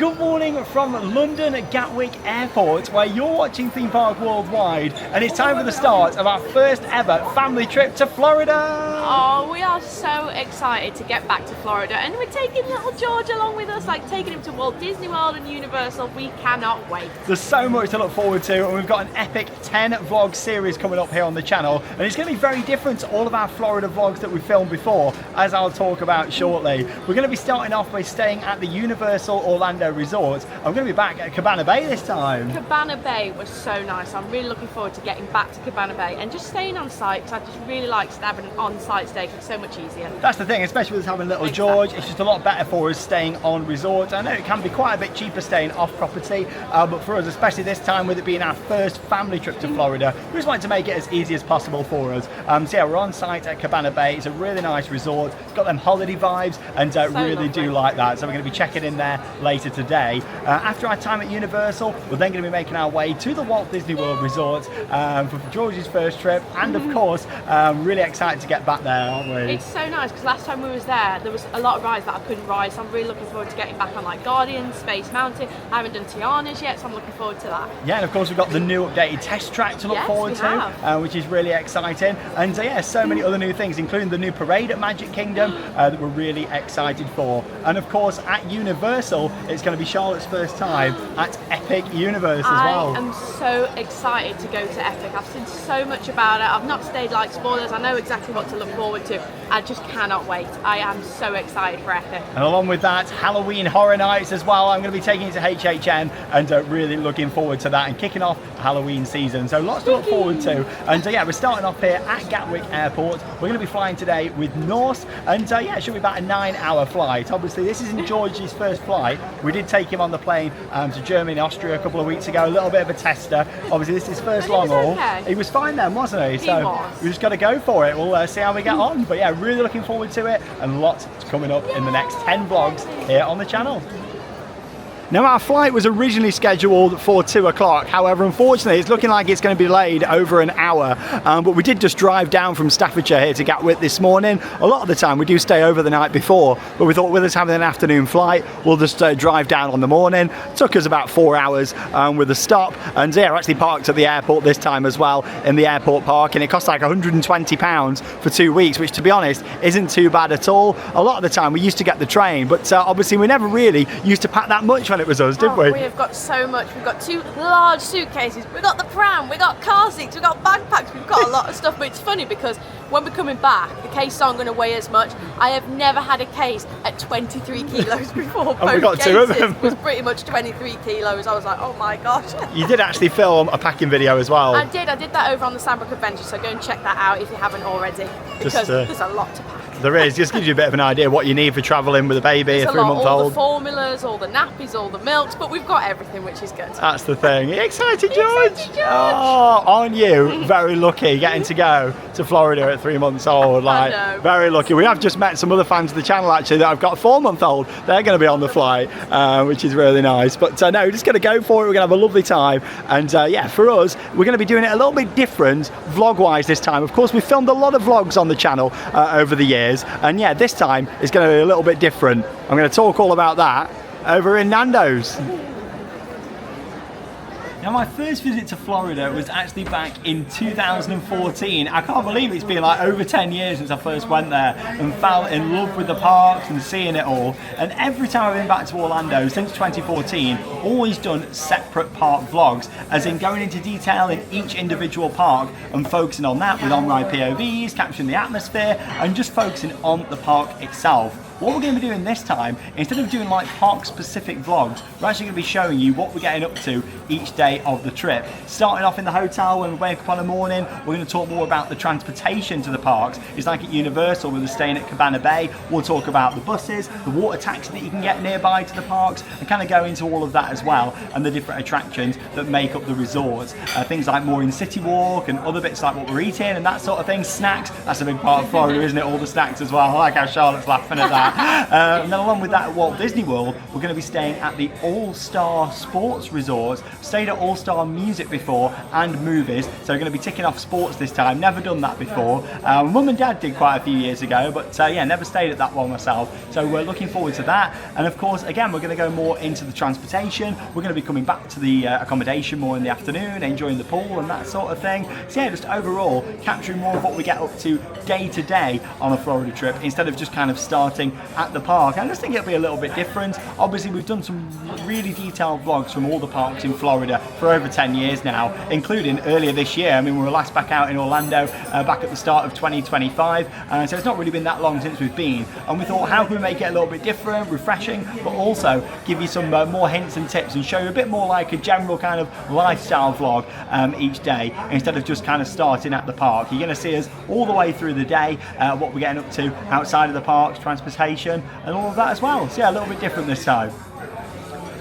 Good morning from London at Gatwick Airport, where you're watching Theme Park Worldwide, and it's time for the start of our first ever family trip to Florida. Oh, we are so excited to get back to Florida, and we're taking little George along with us, like taking him to Walt Disney World and Universal. We cannot wait. There's so much to look forward to, and we've got an epic 10 vlog series coming up here on the channel, and it's going to be very different to all of our Florida vlogs that we've filmed before, as I'll talk about shortly. We're going to be starting off by staying at the Universal Orlando Resort. I'm going to be back at Cabana Bay this time. Cabana Bay was so nice. I'm really looking forward to getting back to Cabana Bay and just staying on site, because I just really like having an on-site stay, because it's so much easier. That's the thing, especially with us having little George, it's just a lot better for us staying on resort. I know it can be quite a bit cheaper staying off property, but for us, especially this time with it being our first family trip to Florida, we just wanted to make it as easy as possible for us. So yeah, we're on site at Cabana Bay. It's a really nice resort. It's got them holiday vibes, and really lovely. do like that. So we're going to be checking in there later today. After our time at Universal, we're then going to be making our way to the Walt Disney World Resort for George's first trip, and of course, really excited to get back there, aren't we? It's so nice, because last time we was there was a lot of rides that I couldn't ride, so I'm really looking forward to getting back on, like Guardians, Space Mountain. I haven't done Tiana's yet, so I'm looking forward to that. Yeah, and of course we've got the new updated test track to look forward to, which is really exciting. And yeah, so many other new things, including the new parade at Magic Kingdom that we're really excited for. And of course at Universal, it's going to be Charlotte's first time at Epic Universe as well. I am so excited to go to Epic. I've seen so much about it. I've not stayed like spoilers. I know exactly what to look forward to. I just cannot wait. I am so excited for Epic. And along with that, Halloween Horror Nights as well. I'm going to be taking it to HHN, and really looking forward to that and kicking off Halloween season. So lots to look forward to. And yeah, we're starting off here at Gatwick Airport. We're going to be flying today with Norse, and yeah, it should be about a 9-hour flight. Obviously, this isn't George's first flight. We did take him on the plane to Germany and Austria a couple of weeks ago, a little bit of a tester. Obviously, this is his first long haul. Okay. He was fine then, wasn't he? So we just got to go for it. We'll see how we get on. But yeah, really looking forward to it, and lots coming up in the next 10 vlogs here on the channel. Now, our flight was originally scheduled for 2 o'clock. However, unfortunately, it's looking like it's going to be delayed over an hour. But we did just drive down from Staffordshire here to Gatwick this morning. A lot of the time, we do stay over the night before. But we thought with us having an afternoon flight, we'll just drive down on the morning. It took us about 4 hours with a stop. And yeah, we're actually parked at the airport this time as well, in the airport park. And it cost like £120 for 2 weeks, which to be honest, isn't too bad at all. A lot of the time, we used to get the train. But obviously, we never really used to pack that much when it was us, did we? We have got so much. We've got 2 large suitcases, we've got the pram, we've got car seats, we've got backpacks, we've got a lot of stuff. But it's funny because when we're coming back, the case aren't going to weigh as much. I have never had a case at 23 kilos before. And we got 2 of them. It was pretty much 23 kilos. I was like, oh my gosh. You did actually film a packing video as well. I did that over on the Sandbrook Adventure, so go and check that out if you haven't already, because there's a lot to pack. There is. Just gives you a bit of an idea what you need for travelling with a baby, a 3-month-old. All the formulas, all the nappies, all the milks, but we've got everything, which is good. That's the thing. Are you excited, George? Excited, George? Oh, aren't you very lucky getting to go to Florida at 3 months old? Like, I know. Very lucky. We have just met some other fans of the channel actually that have got a 4-month-old. They're going to be on the flight, which is really nice. But no, we're just going to go for it. We're going to have a lovely time. And yeah, for us, we're going to be doing it a little bit different vlog-wise this time. Of course, we've filmed a lot of vlogs on the channel over the years. And yeah, this time is going to be a little bit different. I'm going to talk all about that over in Nando's. Now, my first visit to Florida was actually back in 2014. I can't believe it's been like over 10 years since I first went there and fell in love with the parks and seeing it all. And every time I've been back to Orlando since 2014, always done separate park vlogs, as in going into detail in each individual park and focusing on that with on-ride POVs, capturing the atmosphere, and just focusing on the park itself. What we're going to be doing this time, instead of doing like park-specific vlogs, we're actually going to be showing you what we're getting up to each day of the trip. Starting off in the hotel when we wake up on the morning, we're going to talk more about the transportation to the parks. It's like at Universal, we're staying at Cabana Bay. We'll talk about the buses, the water taxi that you can get nearby to the parks, and kind of go into all of that as well, and the different attractions that make up the resorts. Things like more in City Walk and other bits like what we're eating and that sort of thing. Snacks, that's a big part of Florida, isn't it? All the snacks as well. I like how Charlotte's laughing at that. And then along with that, at Walt Disney World, we're going to be staying at the All-Star Sports Resort. Stayed at All-Star Music before and movies, so we're going to be ticking off sports this time. Never done that before. Mum and Dad did quite a few years ago, but yeah, never stayed at that one myself. So we're looking forward to that. And of course, again, we're going to go more into the transportation. We're going to be coming back to the accommodation more in the afternoon, enjoying the pool and that sort of thing. So yeah, just overall capturing more of what we get up to day on a Florida trip, instead of just kind of starting at the park. I just think it'll be a little bit different. Obviously, we've done some really detailed vlogs from all the parks in Florida for over 10 years now, including earlier this year. I mean, we were last back out in Orlando back at the start of 2025, so it's not really been that long since we've been, and we thought, how can we make it a little bit different, refreshing, but also give you some more hints and tips and show you a bit more like a general kind of lifestyle vlog each day, instead of just kind of starting at the park. You're going to see us all the way through the day, what we're getting up to outside of the parks, transportation and all of that as well. So yeah, a little bit different this time.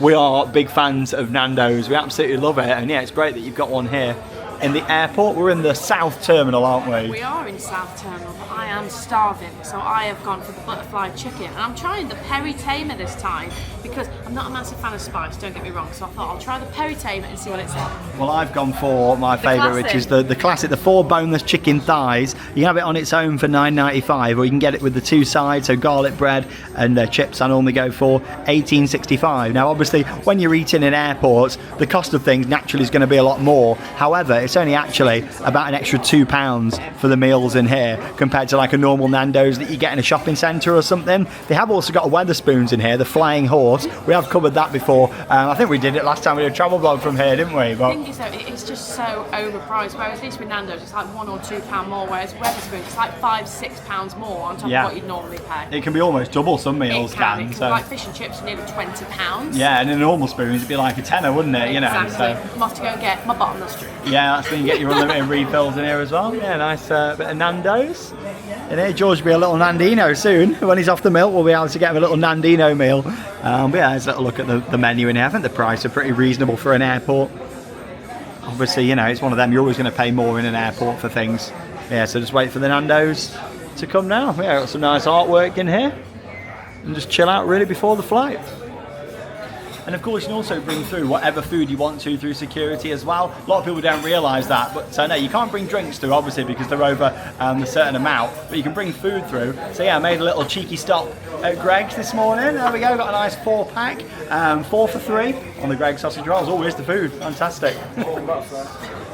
We are big fans of Nando's. We absolutely love it, and yeah, it's great that you've got one here in the airport. We're in the South Terminal, aren't we? We are in South Terminal, but I am starving, so I have gone for the butterfly chicken, and I'm trying the peri tamer this time because I'm not a massive fan of spice, don't get me wrong, so I thought I'll try the peri tamer and see what it's like. Well, I've gone for my favourite, which is the classic, the 4 boneless chicken thighs. You can have it on its own for $9.95, or you can get it with the 2 sides, so garlic bread and chips. I normally go for $18.65. Now, obviously, when you're eating in airports, the cost of things naturally is going to be a lot more. However, it's only actually about an extra £2 for the meals in here compared to like a normal Nando's that you get in a shopping centre or something. They have also got a Wetherspoons in here, the Flying Horse. We have covered that before. I think we did it last time we did a travel vlog from here, didn't we? But the thing is though, it's just so overpriced, whereas at least with Nando's it's like £1 or £2 more, whereas Wetherspoons it's like £5-6 more on top of what you'd normally pay. It can be almost double some meals. It can be like fish and chips are nearly £20. Yeah, and in normal spoons it'd be like a tenner, wouldn't it? You know, exactly. I'm off to go and get my bottomless drink. Yeah, that's when you get your unlimited refills in here as well. Yeah, nice bit of Nando's. In here, George will be a little Nandino soon. When he's off the milk, we'll be able to get him a little Nandino meal. But yeah, let's have a look at the menu in here. I think the price are pretty reasonable for an airport. Obviously, you know, it's one of them, you're always going to pay more in an airport for things. Yeah, so just wait for the Nando's to come now. Yeah, got some nice artwork in here. And just chill out really before the flight. And of course, you can also bring through whatever food you want to through security as well. A lot of people don't realise that, but no, you can't bring drinks through, obviously, because they're over a certain amount, but you can bring food through. So yeah, I made a little cheeky stop at Greg's this morning. There we go, got a nice 4-pack, 4 for 3 on the Greg sausage rolls. Oh, here's the food, fantastic.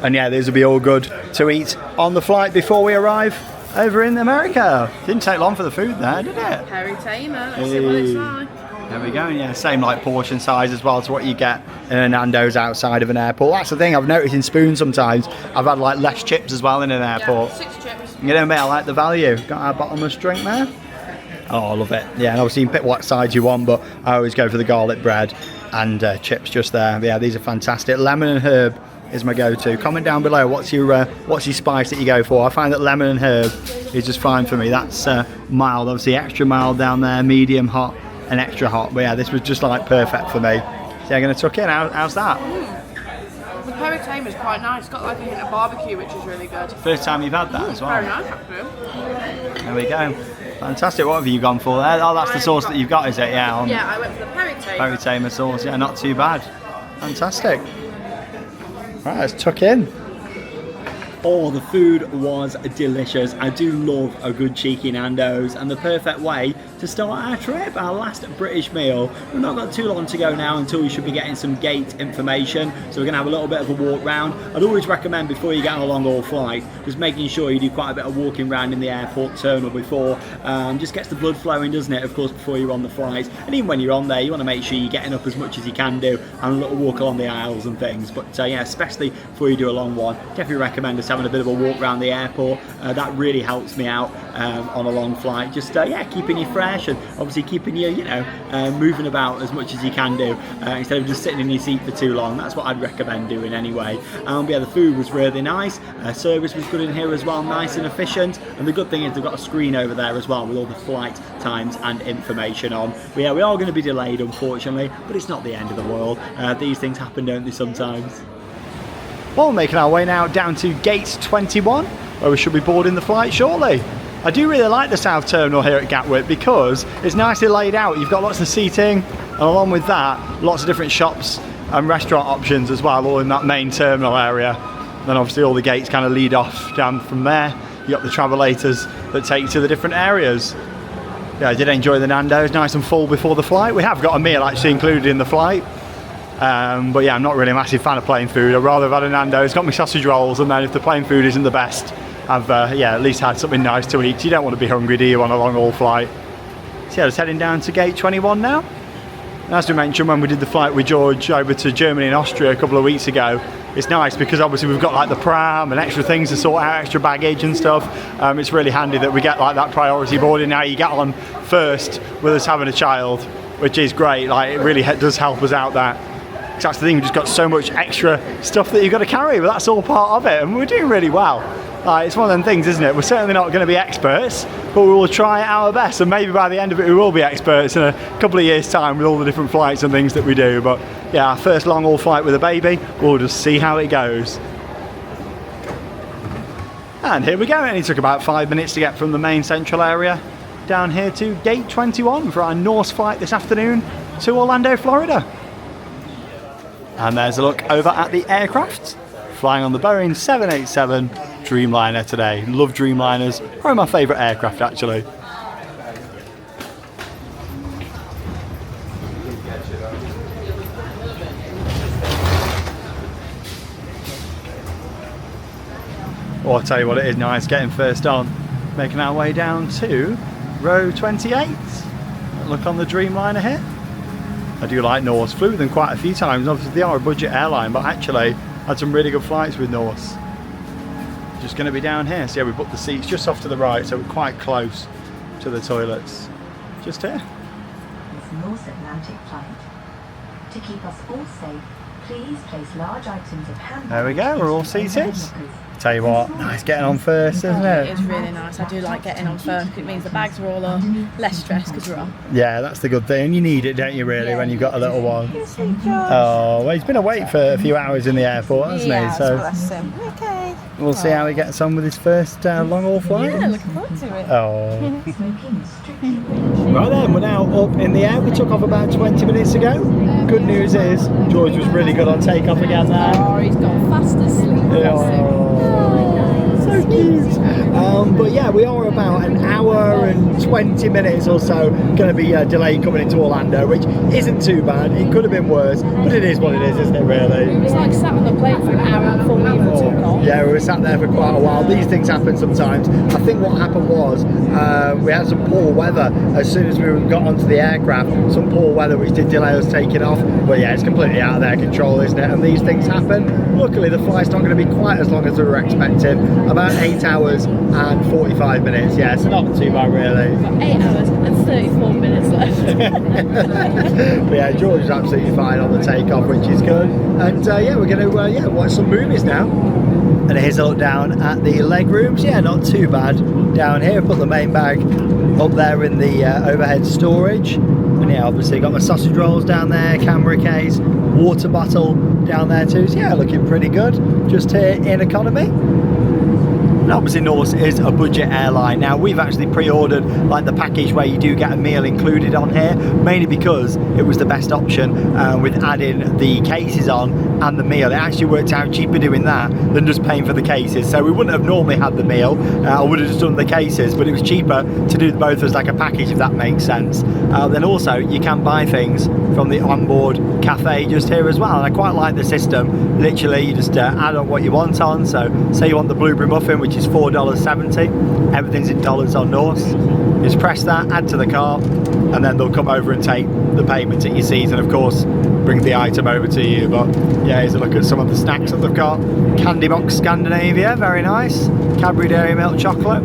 And yeah, these will be all good to eat on the flight before we arrive over in America. Didn't take long for the food there, did it? Peri tamer, let's see what it's like. There we go, yeah, same like portion size as well to what you get in a Nando's outside of an airport. That's the thing I've noticed in spoons sometimes. I've had like less chips as well in an airport. Yeah, 6 chips. You know, mate, I like the value. Got our bottomless drink there. Oh, I love it. Yeah, and obviously you can pick what size you want, but I always go for the garlic bread and chips just there. But yeah, these are fantastic. Lemon and herb is my go-to. Comment down below what's your spice that you go for. I find that lemon and herb is just fine for me. That's mild, obviously extra mild down there, medium hot and extra hot. But yeah, this was just like perfect for me. So I'm going to tuck in. How's that? The peri tamer is quite nice. It's got like a hint of barbecue, which is really good. First time you've had that as well. Very nice, actually. There we go. Fantastic. What have you gone for there? Oh, that's the sauce that you've got, is it? Yeah. Yeah, I went for the peri tamer. Peri tamer sauce. Yeah, not too bad. Fantastic. Right, let's tuck in. Oh, the food was delicious. I do love a good cheeky Nando's, and the perfect way to start our trip, our last British meal. We've not got too long to go now until we should be getting some gate information, so we're going to have a little bit of a walk round. I'd always recommend before you get on a long haul flight, just making sure you do quite a bit of walking around in the airport terminal before. Just gets the blood flowing, doesn't it, of course, before you're on the flight. And even when you're on there, you want to make sure you're getting up as much as you can do and a little walk along the aisles and things. But yeah, especially before you do a long one, definitely recommend us having a bit of a walk around the airport. That really helps me out on a long flight. Just yeah, keeping you fresh and obviously keeping you, moving about as much as you can do instead of just sitting in your seat for too long. That's what I'd recommend doing anyway. But yeah, the food was really nice. Service was good in here as well, nice and efficient. And the good thing is they've got a screen over there as well with all the flight times and information on. But yeah, we are going to be delayed, unfortunately, but it's not the end of the world. These things happen, don't they, sometimes? Well, we're making our way now down to gate 21, where we should be boarding the flight shortly. I do really like the South Terminal here at Gatwick because it's nicely laid out. You've got lots of seating, and along with that, lots of different shops and restaurant options as well, all in that main terminal area. Then obviously all the gates kind of lead off down from there. You got the travellators that take you to the different areas. Yeah, I did enjoy the Nando's, nice and full before the flight. We have got a meal actually included in the flight. But yeah, I'm not really a massive fan of plain food. I'd rather have had a Nando's, got my sausage rolls, and then if the plain food isn't the best, I've yeah, at least had something nice to eat. You don't want to be hungry, do you, on a long haul flight? So yeah, just heading down to gate 21 now. And as we mentioned when we did the flight with George over to Germany and Austria a couple of weeks ago, it's nice because obviously we've got like the pram and extra things to sort out, extra baggage and stuff. It's really handy that we get like that priority boarding now. You get on first with us having a child, which is great. Like, it really does help us out that. Because that's the thing, we've just got so much extra stuff that you've got to carry, but that's all part of it, and we're doing really well. It's one of them things, isn't it? We're certainly not going to be experts, but we will try our best, and maybe by the end of it we will be experts in a couple of years' time with all the different flights and things that we do. But yeah, our first long haul flight with a baby, we'll just see how it goes. And here we go. It only took about 5 minutes to get from the main central area down here to gate 21 for our Norse flight this afternoon to Orlando, Florida. And there's a look over at the aircraft. Flying on the Boeing 787 Dreamliner today. Love Dreamliners, probably my favourite aircraft actually. Oh, I'll tell you what, it is nice getting first on. Making our way down to row 28. Look on the Dreamliner here. I do like Norse, flew with them quite a few times. Obviously they are a budget airline, but actually had some really good flights with Norse. Just going to be down here. So yeah, we booked the seats just off to the right, so we're quite close to the toilets. Just here. This Norse Atlantic flight. To keep us all safe, please place large items of handbags. There we go, we're all seated. Tell you what, nice getting on first, isn't it? It is really nice. I do like getting on first. It means the bags are all on, less stress because we're on. Yeah, that's the good thing. You need it, don't you, really, when you've got a little one? Yes, he does. Oh, well, he's been away for a few hours in the airport, hasn't he? So bless him. Okay. we'll see how he gets on with his first long haul flight. Yeah, looking forward to it. Oh. Right then, we're now up in the air. We took off about 20 minutes ago. Good news is, George was really good on takeoff again there. Oh, he's gone fast asleep. So cute. But yeah, we are about an hour and 20 minutes or so going to be delayed coming into Orlando, which isn't too bad. It could have been worse, but it is what it is, isn't it, really? It was like sat on the plane for an hour before we even took off. Yeah, we were sat there for quite a while. These things happen sometimes. I think what happened was we had some poor weather as soon as we got onto the aircraft. Some poor weather which did delay us taking off. But yeah, it's completely out of their control, isn't it? And these things happen. Luckily, the flight's not going to be quite as long as we were expecting. About 8 hours and 45 minutes. Yeah, so not too bad, really. We've got 8 hours and 34 minutes left. But yeah, George is absolutely fine on the takeoff, which is good. And yeah, we're going to watch some movies now. And here's a look down at the leg rooms. Yeah, not too bad down here. Put the main bag up there in the overhead storage. And yeah, obviously got my sausage rolls down there, camera case, water bottle down there too. So yeah, looking pretty good. Just here in economy. And obviously Norse is a budget airline. Now we've actually pre-ordered like the package where you do get a meal included on here, mainly because it was the best option with adding the cases on and the meal. It actually worked out cheaper doing that than just paying for the cases. So we wouldn't have normally had the meal, I would have just done the cases, but it was cheaper to do both as like a package, if that makes sense. Then also you can buy things from the onboard cafe just here as well, and I quite like the system. Literally you just add on what you want on. So say you want the blueberry muffin, which is $4.70. Everything's in dollars on Norse. Just press that, add to the cart, and then they'll come over and take the payment at your seat, and of course bring the item over to you. But yeah, here's a look at some of the snacks that they've got. Candy Box Scandinavia, very nice. Cadbury Dairy Milk Chocolate.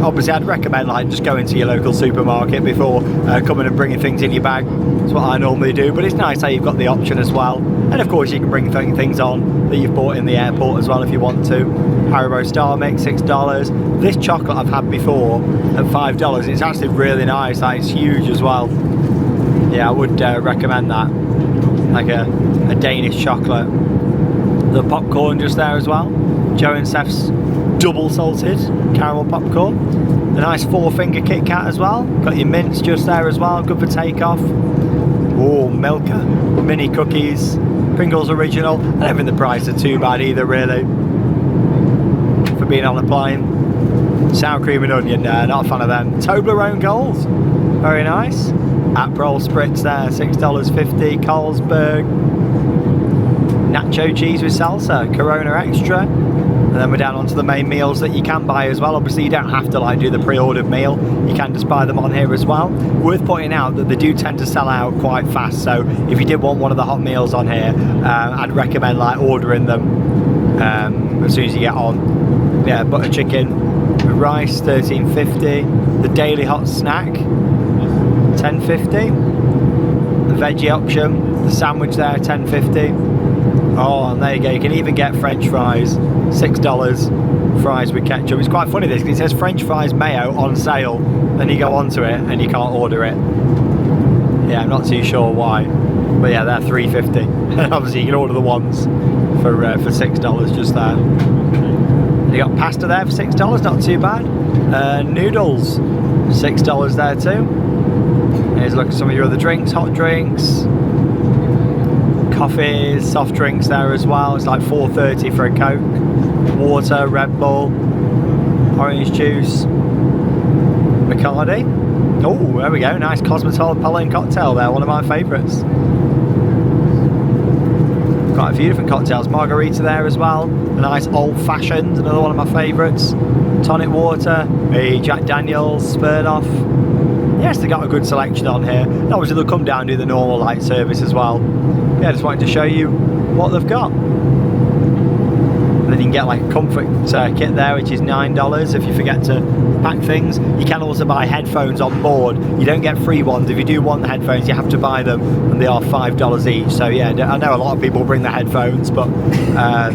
Obviously I'd recommend like just going to your local supermarket before coming and bringing things in your bag. That's what I normally do, but it's nice how you've got the option as well. And of course you can bring things on that you've bought in the airport as well if you want to. Haribo Star Mix, $6. This chocolate I've had before at $5. It's actually really nice. Like, it's huge as well. Yeah, I would recommend that. Like a Danish chocolate. The popcorn just there as well. Joe and Seth's double salted caramel popcorn. A nice 4-finger Kit Kat as well. Got your mints just there as well, good for takeoff. Oh, Milka, mini cookies, Pringles original. I don't think the price are too bad either, really, for being on a plane. Sour cream and onion, not a fan of them. Toblerone Gold, very nice. Aperol Spritz there, $6.50. Carlsberg. Nacho cheese with salsa, Corona Extra. And then we're down onto the main meals that you can buy as well. Obviously you don't have to like do the pre-ordered meal, you can just buy them on here as well. Worth pointing out that they do tend to sell out quite fast, so if you did want one of the hot meals on here, I'd recommend like ordering them as soon as you get on. Yeah, butter chicken with rice, $13.50. The daily hot snack, $10.50. The veggie option, the sandwich there, $10.50. Oh, and there you go, you can even get French fries, $6, fries with ketchup. It's quite funny this, because it says French fries mayo on sale, then you go onto it and you can't order it. Yeah, I'm not too sure why, but yeah, they're $3.50. Obviously you can order the ones for $6 just there. You got pasta there for $6, not too bad. Noodles, $6 there too. Here's a look at some of your other drinks, hot drinks. Coffees, soft drinks there as well. It's like $4.30 for a Coke. Water, Red Bull, orange juice, Bacardi. Oh, there we go. Nice cosmopolitan cocktail there. One of my favourites. Quite a few different cocktails. Margarita there as well. A nice old fashioned, another one of my favourites. Tonic water, a Jack Daniels, Smirnoff. Yes, they got a good selection on here. And obviously they'll come down and do the normal light service as well. Yeah, just wanted to show you what they've got. And then you can get like a comfort kit there, which is $9 if you forget to pack things. You can also buy headphones on board. You don't get free ones. If you do want the headphones, you have to buy them, and they are $5 each. So yeah, I know a lot of people bring the headphones, but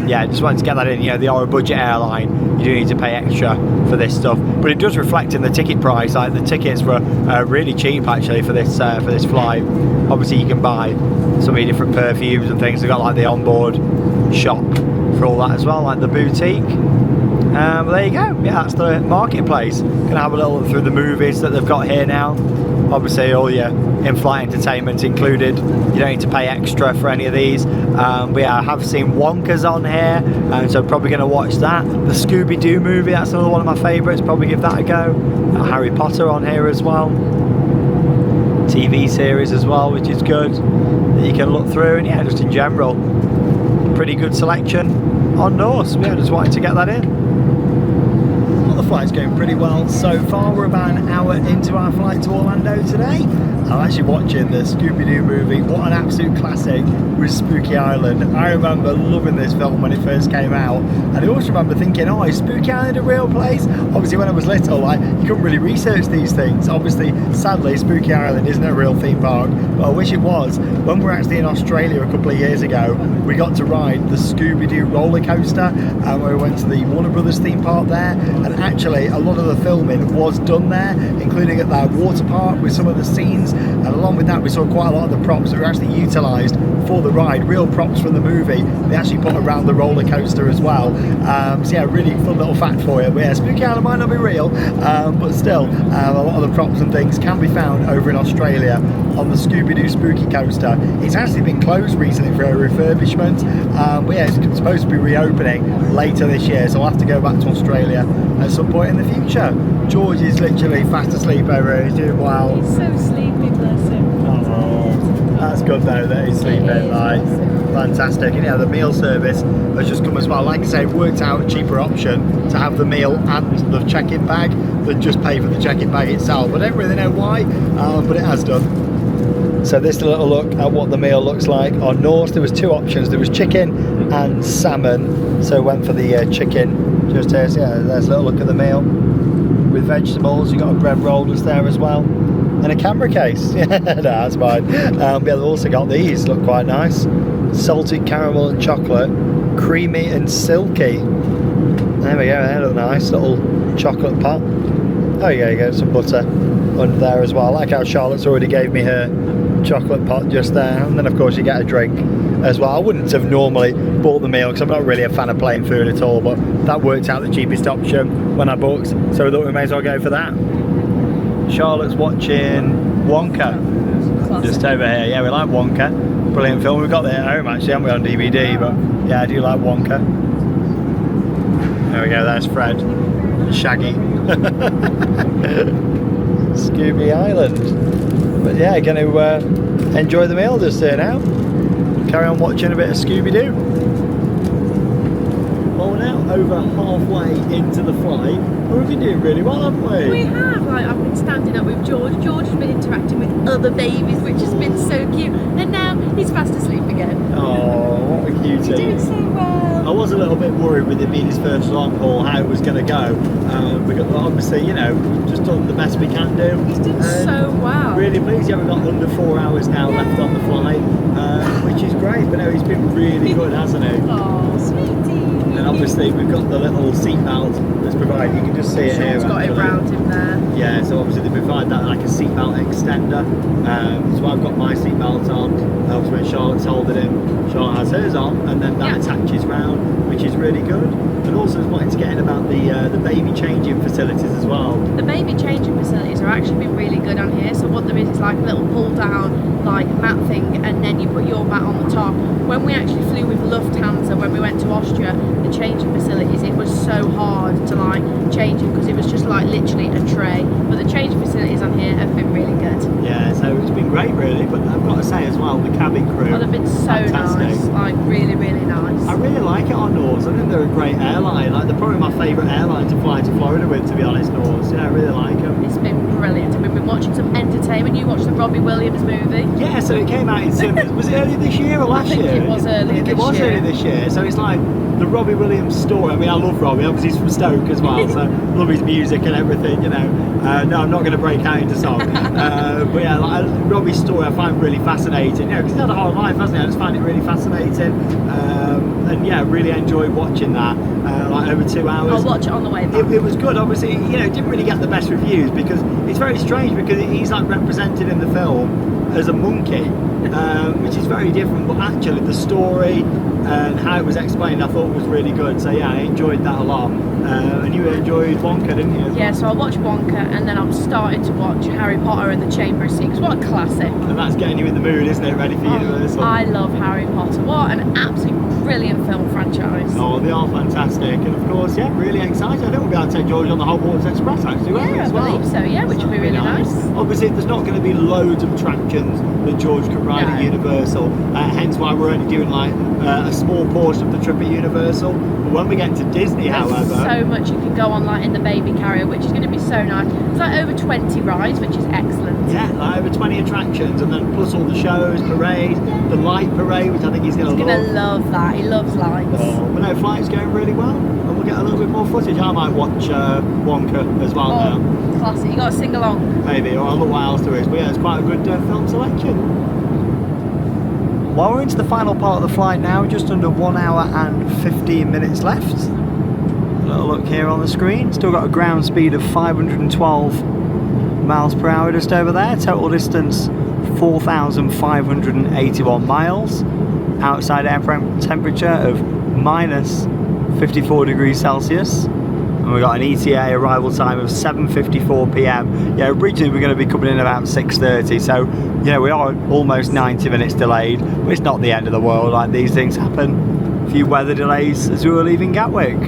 yeah, just wanted to get that in. You know, they are a budget airline. You do need to pay extra for this stuff, but it does reflect in the ticket price. Like the tickets were really cheap actually for this flight. Obviously, you can buy so many different perfumes and things. They've got like the onboard shop for all that as well, like the boutique. But there you go. Yeah, that's the marketplace. Gonna have a little look through the movies that they've got here now. Obviously, all your in-flight entertainment included. You don't need to pay extra for any of these. But yeah, I have seen Wonka's on here, so probably going to watch that. The Scooby-Doo movie, that's another one of my favourites. Probably give that a go. Got Harry Potter on here as well. TV series as well, which is good, that you can look through. And yeah, just in general, pretty good selection on Norse. Yeah, just wanted to get that in. Well, the flight's going pretty well so far. We're about an hour into our flight to Orlando today. I'm actually watching the Scooby-Doo movie. What an absolute classic with Spooky Island. I remember loving this film when it first came out, and I also remember thinking, oh, is Spooky Island a real place? Obviously when I was little, like, you couldn't really research these things. Obviously, sadly, Spooky Island isn't a real theme park, but I wish it was. When we were actually in Australia a couple of years ago, we got to ride the Scooby-Doo roller coaster, and we went to the Warner Brothers theme park there, and actually a lot of the filming was done there, including at that water park with some of the scenes. And along with that, we saw quite a lot of the props that were actually utilised for the ride, real props from the movie. They actually put around the roller coaster as well. So yeah, really fun little fact for you. But yeah, Spooky Island might not be real, but still, a lot of the props and things can be found over in Australia on the Scooby-Doo Spooky Coaster. It's actually been closed recently for a refurbishment, but yeah, it's supposed to be reopening later this year, so I'll have to go back to Australia at some point in the future. George is literally fast asleep over here. He's doing well. He's so sleepy, bless him. Oh, that's good though that he's sleeping. Like, fantastic. And yeah, the meal service has just come as well. Like I say, it worked out a cheaper option to have the meal and the check-in bag than just pay for the check-in bag itself. I don't really know why, but it has done. So this is a little look at what the meal looks like on Norse. There was two options. There was chicken and salmon. So went for the chicken. Just here, so yeah, there's a little look at the meal. With vegetables, you got a bread roll just there as well, and a camera case. Yeah, that's fine. But they've also got these, look quite nice. Salted caramel and chocolate, creamy and silky. There we go, they look nice, little chocolate pot. Oh yeah, you get some butter under there as well. I like how Charlotte's already gave me her chocolate pot just there, and then of course you get a drink as well. I wouldn't have normally bought the meal because I'm not really a fan of plain food at all, but that worked out the cheapest option when I booked, so we thought we may as well go for that. Charlotte's watching Wonka. Classic. Just over here. Yeah, we like Wonka. Brilliant film. We've got it at home actually, haven't we, on DVD, but yeah, I do like Wonka. There we go, there's Fred. Shaggy. Scooby Island. But yeah, going to enjoy the meal just here now. Carry on watching a bit of Scooby-Doo. Well, we're now over halfway into the flight, and we've been doing really well, haven't we? We have. Like, I've been standing up with George. George has been interacting with other babies, which has been so cute. And now he's fast asleep again. Oh, what a cutie. You're doing so well. I was a little bit worried with it being his first long haul, how it was going to go. We got obviously, you know, just done the best we can do. He's done so well. Really pleased. Yeah, we've got under 4 hours now left on the flight, which is great. But no, he's been really good, hasn't he? Oh, sweetie. And obviously we've got the little seat belt that's provided. You can just see it here. Sean's got it round him there. Yeah, so obviously they provide that like a seatbelt extender. So I've got my seatbelt on. Obviously when Charlotte's holding him, Charlotte has hers on, and then that attaches round, which is really good. And also I was wanting to get in about the baby changing facilities as well. The baby changing facilities are actually been really good on here. So what there is like a little pull down like mat thing, and then you put your mat on the top. When we actually flew with Lufthansa, when we went to Austria, the changing facilities, it was so hard to like change it because it was just like literally a tray. But the changing facilities on here have been really good. Yeah, so it's been great really, but I've got to say as well, the cabin crew. Well, they've been so fantastic. nice, like really, really nice. I really like it on Norse. I think they're a great airline. Like they're probably my favourite airline to fly to Florida with, to be honest, Norse. Yeah, I really like them. It's been brilliant. We've been watching some entertainment. You watched the Robbie Williams movie. Yeah, so it came out in cinemas. Was it earlier this year or last year? I think it was earlier this year. So it's like the Robbie Williams story. I mean, I love Robbie, obviously he's from Stoke as well, so love his music and everything, you know. No, I'm not going to break out into song. But yeah, like, Robbie's story I find really fascinating, you know, because he's had a hard life, hasn't he? I just find it really fascinating. And yeah, really enjoyed watching that, like over 2 hours. I'll watch it on the way back. It was good, obviously, you know, it didn't really get the best reviews because it's very strange because he's like represented in the film as a monkey, which is very different, but actually the story and how it was explained I thought was really good, so yeah, I enjoyed that a lot. And you enjoyed Wonka, didn't you? Yeah, so I watched Wonka and then I'm starting to watch Harry Potter and the Chamber of Secrets. What a classic. And that's getting you in the mood, isn't it, ready for Universal? I love Harry Potter. What an absolutely brilliant film franchise. Oh, they are fantastic, and of course, yeah, really excited. I think we'll be able to take George on the Hogwarts Express actually, won't we, Yeah, as I well? believe so, yeah, which would be really nice. Obviously, there's not going to be loads of attractions that George could ride at Universal, hence why we're only doing like a small portion of the trip at Universal. But when we get to Disney, however, so much you can go on like in the baby carrier, which is going to be so nice. It's like over 20 rides, which is excellent. Yeah, like over 20 attractions, and then plus all the shows, parades, the light parade, which I think he's going to love. He's going to love that. He loves lights. But no, flight's going really well, and we'll get a little bit more footage. I might watch Wonka as well now. Classic. You got to sing along. Maybe, or I'll look what else there is. But yeah, it's quite a good film selection. Well, we're into the final part of the flight now, just under 1 hour and 15 minutes left. A little look here on the screen. Still got a ground speed of 512 miles per hour just over there. Total distance 4,581 miles. Outside air temperature of minus 54 degrees Celsius. And we've got an ETA arrival time of 7:54 p.m. Yeah, originally we're going to be coming in about 6:30, so you know we are almost 90 minutes delayed, but it's not the end of the world. Like these things happen. A few weather delays as we were leaving Gatwick.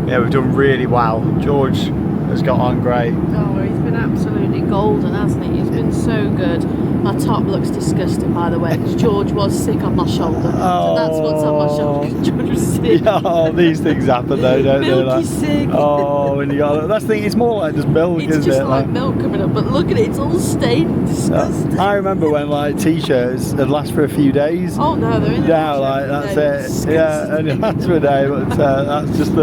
Yeah, we've done really well. George has got on great. Oh, he's been absolutely golden, hasn't he? He's been so good. My top looks disgusting, by the way, because George was sick on my shoulder. So that's what's on my shoulder, because George was sick. Yeah, oh, these things happen though, don't they? Milky sick. Oh, and you got that's the thing. It's more like just milk, It's isn't just it? like milk coming up, but look at it, it's all stained and disgusting. I remember when like t-shirts would last for a few days. Oh no, they're in Now, like that's it. Yeah, and it lasts for a day, but that's just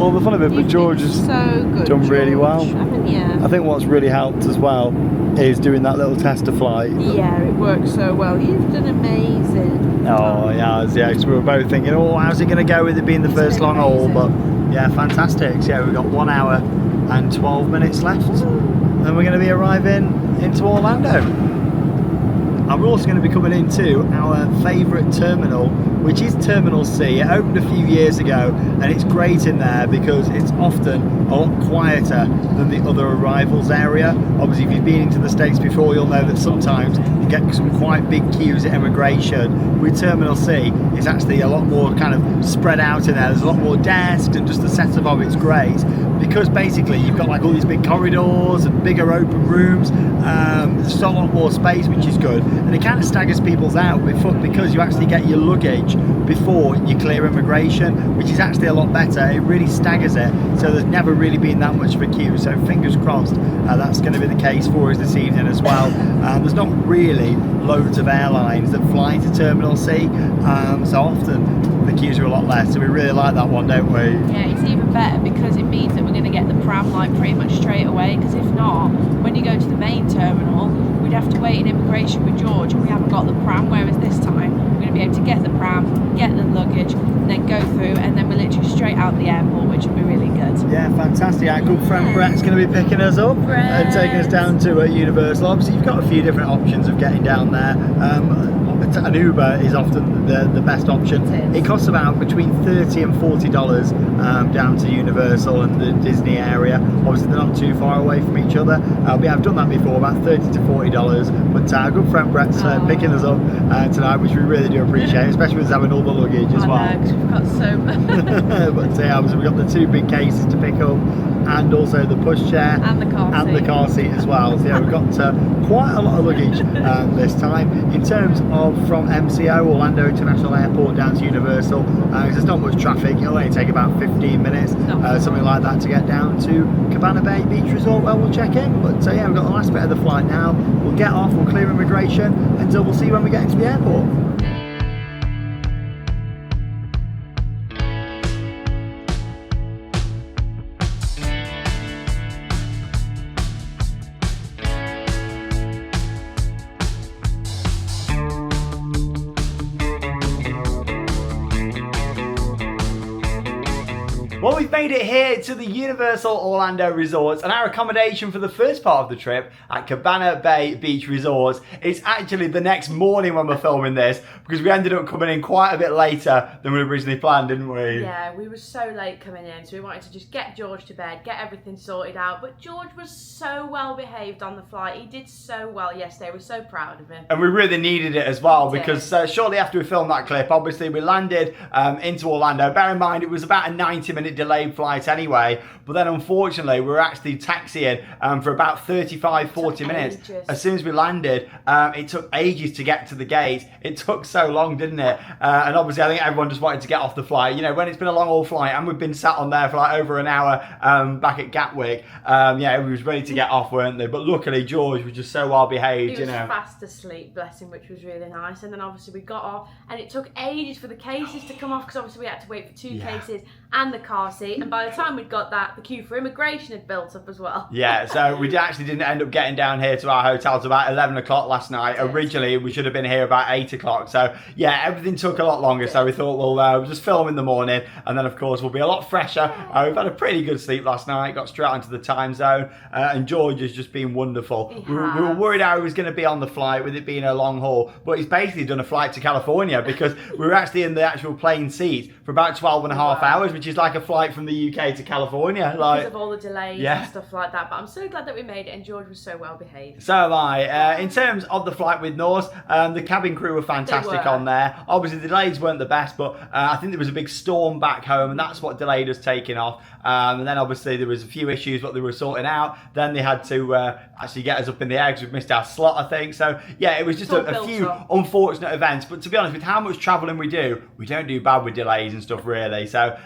all the fun of it. But George has so good, done really well. I mean, yeah. I think what's really helped as well is doing that little tester flight. Yeah, it works so well. You've done amazing. Oh yeah, so we were both thinking, oh, how's it going to go with it being the first long haul? But yeah, fantastic. So yeah, we've got 1 hour and 12 minutes left, and we're going to be arriving into Orlando. and we're also going to be coming into our favourite terminal, which is Terminal C. It opened a few years ago, and it's great in there because it's often a lot quieter than the other arrivals area. Obviously, if you've been into the States before, you'll know that sometimes you get some quite big queues at immigration. With Terminal C, it's actually a lot more kind of spread out in there. There's a lot more desks, and just the setup of it's great because basically you've got like all these big corridors and bigger open rooms. There's a lot more space, which is good, and it kind of staggers people's out because you actually get your luggage before you clear immigration, which is actually a lot better. It really staggers it, so there's never really been that much of a queue. So fingers crossed that's going to be the case for us this evening as well. There's not really loads of airlines that fly to Terminal C, so often the queues are a lot less. So we really like that one, don't we? Yeah, it's even better because it means that we're going to get the pram like pretty much straight away. Because if not, when you go to the main terminal, we'd have to wait in immigration with George, and we haven't got the pram. Whereas this time, we're going to be able to get the pram, get the luggage, and then go through, and then we're literally straight out the airport, which will be really good. Yeah, fantastic. Our good friend Brett's going to be picking us up and taking us down to Universal. Obviously, you've got a few different options of getting down there. An Uber is often the best option. It costs about between $30 and $40 down to Universal and the Disney area. Obviously, they're not too far away from each other. I've done that before, about $30 to $40. But our good friend Brett's picking us up tonight, which we really do appreciate, especially with us having all the luggage as well. I know, 'cause we've got so much. But yeah, obviously we've got the two big cases to pick up, and also the pushchair And the car seat as well. So yeah, we've got quite a lot of luggage this time. In terms of from MCO, Orlando International Airport, down to Universal, there's not much traffic. It'll only take about 15 minutes, something like that, to get down to Cabana Bay Beach Resort where we'll check in. But yeah, we've got the last bit of the flight now. We'll get off, we'll clear immigration, and we'll see you when we get into the airport. Well, we've made it here to the Universal Orlando Resorts, and our accommodation for the first part of the trip at Cabana Bay Beach Resorts is actually the next morning when we're filming this, because we ended up coming in quite a bit later than we originally planned, didn't we? Yeah, we were so late coming in, so we wanted to just get George to bed, get everything sorted out, but George was so well behaved on the flight. He did so well yesterday. We're so proud of him. And we really needed it as well, because shortly after we filmed that clip, obviously we landed into Orlando. Bear in mind, it was about a 90-minute delayed flight anyway, but then unfortunately we were actually taxiing for about 35-40 minutes. As soon as we landed, it took ages to get to the gate. It took so long, didn't it? And obviously I think everyone just wanted to get off the flight. You know, when it's been a long haul flight and we've been sat on there for like over an hour back at Gatwick, yeah, we was ready to get off, weren't they? But luckily George was just so well behaved. He was fast asleep, bless him, which was really nice. And then obviously we got off, and it took ages for the cases to come off, because obviously we had to wait for two cases and the car seat, and by the time we'd got that, the queue for immigration had built up as well. Yeah, so we actually didn't end up getting down here to our hotel till about 11 o'clock last night. Originally we should have been here about 8 o'clock, so yeah, everything took a lot longer. So we thought we'll just film in the morning, and then of course we'll be a lot fresher. We've had a pretty good sleep last night, got straight onto the time zone, and George has just been wonderful. We were worried how he was going to be on the flight with it being a long haul, but he's basically done a flight to California, because we were actually in the actual plane seat for about 12 and a half hours, which is like a flight from the UK to California. Because of all the delays and stuff like that. But I'm so glad that we made it, and George was so well behaved. So am I. In terms of the flight with Norse, the cabin crew were fantastic on there. Obviously the delays weren't the best, but I think there was a big storm back home, and that's what delayed us taking off. And then obviously there was a few issues what they were sorting out. Then they had to actually get us up in the air because we've missed our slot, I think. So yeah, it was just a few unfortunate events. But to be honest, with how much travelling we don't do bad with delays and stuff really. So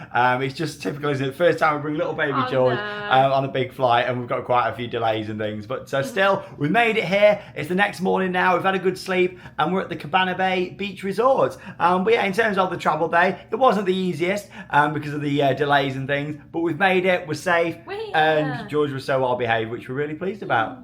it's just typical, isn't it? First time we bring little baby George on a big flight, and we've got quite a few delays and things. But still, we made it here. It's the next morning now. We've had a good sleep, and we're at the Cabana Bay Beach Resort. But yeah, in terms of the travel day, it wasn't the easiest because of the delays and things. But we've made it. We're safe, and George was so well behaved, which we're really pleased about.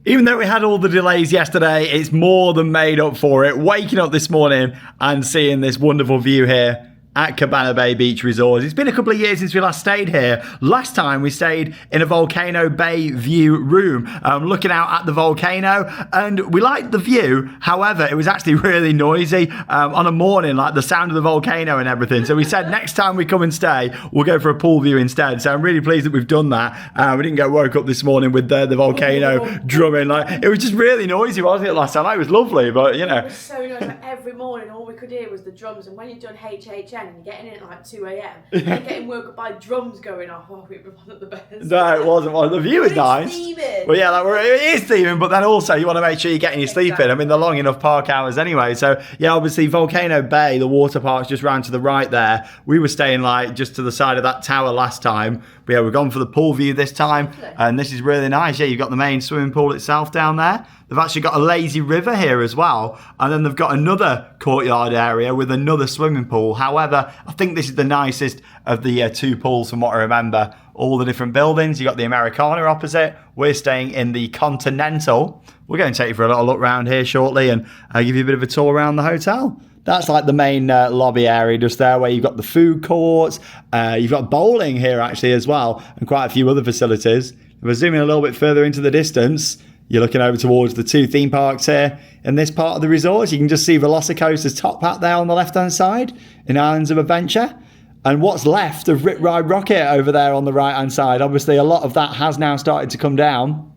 Even though we had all the delays yesterday, it's more than made up for it. Waking up this morning and seeing this wonderful view here at Cabana Bay Beach Resort. It's been a couple of years since we last stayed here. Last time we stayed in a Volcano Bay view room, looking out at the volcano, and we liked the view. However, it was actually really noisy on a morning, like the sound of the volcano and everything. So we said next time we come and stay, we'll go for a pool view instead. So I'm really pleased that we've done that. We didn't get woke up this morning with the volcano drumming. Like, it was just really noisy, wasn't it, last time? It was lovely, but you know. It was so noisy. Like, every morning, all we could hear was the drums, and when you've done HHN and you're getting in at like 2 a.m. and getting woke up by drums going off, it wasn't the best. No, it wasn't. Well, the view was nice. Steaming. Well, yeah, it is steaming, but then also you want to make sure you're getting your sleep in. I mean, they're long enough park hours anyway. So, yeah, obviously Volcano Bay, the water park's just round to the right there. We were staying like just to the side of that tower last time. But yeah, we've gone for the pool view this time. Lovely. And this is really nice. Yeah, you've got the main swimming pool itself down there. They've actually got a lazy river here as well. And then they've got another courtyard area with another swimming pool. However, I think this is the nicest of the two pools from what I remember. All the different buildings. You've got the Americana opposite. We're staying in the Continental. We're going to take you for a little look around here shortly and give you a bit of a tour around the hotel. That's like the main lobby area just there where you've got the food courts. You've got bowling here actually as well and quite a few other facilities. If we're zooming a little bit further into the distance, you're looking over towards the two theme parks here in this part of the resort. You can just see Velocicoaster's top hat there on the left-hand side in Islands of Adventure. And what's left of Rip Ride Rocket over there on the right-hand side. Obviously, a lot of that has now started to come down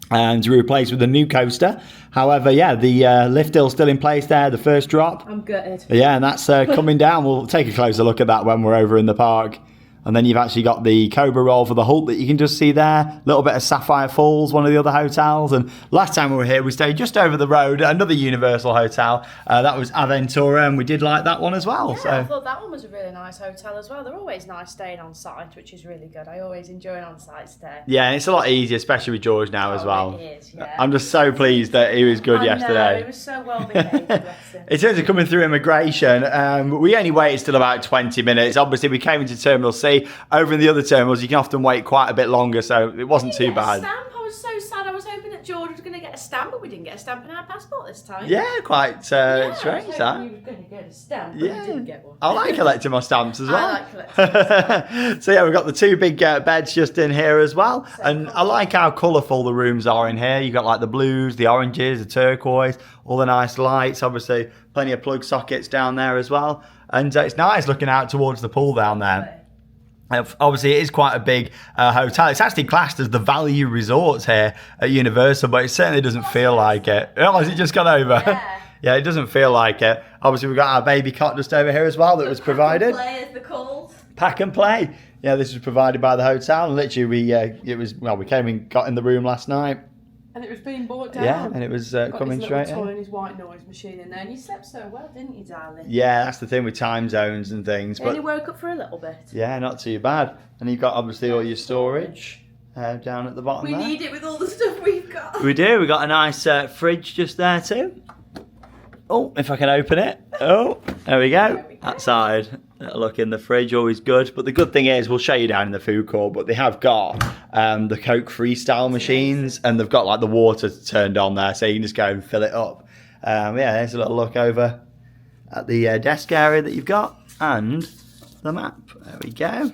and to be replaced with a new coaster. However, yeah, the lift hill's still in place there, the first drop. I'm gutted. Yeah, and that's coming down. We'll take a closer look at that when we're over in the park. And then you've actually got the Cobra Roll for the Hulk that you can just see there. A little bit of Sapphire Falls, one of the other hotels. And last time we were here, we stayed just over the road at another Universal hotel. That was Aventura, and we did like that one as well. Yeah, so I thought that one was a really nice hotel as well. They're always nice staying on site, which is really good. I always enjoy an on-site stay. yeah, and it's a lot easier, especially with George now as well. It is, yeah. I'm just so pleased that he was good yesterday. He was so well behaved, bless him. In terms of coming through immigration, we only waited still about 20 minutes. Obviously, we came into Terminal C. Over in the other terminals, you can often wait quite a bit longer, so it wasn't too bad. Stamp. I was so sad. I was hoping that George was going to get a stamp, but we didn't get a stamp in our passport this time. Yeah, quite strange, I was that. hoping you were going to get a stamp, but you didn't get one. I like collecting my stamps as well. I like collecting my stamps. So yeah, we've got the two big beds just in here as well. And I like how colourful the rooms are in here. You've got like the blues, the oranges, the turquoise, all the nice lights. Obviously, plenty of plug sockets down there as well. And it's nice looking out towards the pool down there. Obviously, it is quite a big hotel. It's actually classed as the value resorts here at Universal, but it certainly doesn't feel like it. Oh, has it just gone over? Yeah. Yeah, it doesn't feel like it. Obviously, we've got our baby cot just over here as well that was provided. Play as they're called. Pack and play. Yeah, this was provided by the hotel. And literally, we came and got in the room last night. And it was being brought down. Yeah, and it was coming straight toy in. and his white noise machine in there. And you slept so well, didn't you, darling? Yeah, that's the thing with time zones and things. And But you woke up for a little bit. yeah, not too bad. And you've got obviously all your storage down at the bottom We there. need it with all the stuff we've got. We do. We've got a nice fridge just there too. Oh, if I can open it. Oh, there we go. That side. A look in the fridge, always good. But the good thing is, we'll show you down in the food court, but they have got the Coke Freestyle machines, and they've got like the water turned on there, so you can just go and fill it up. Yeah, there's a little look over at the desk area that you've got, and the map. There we go.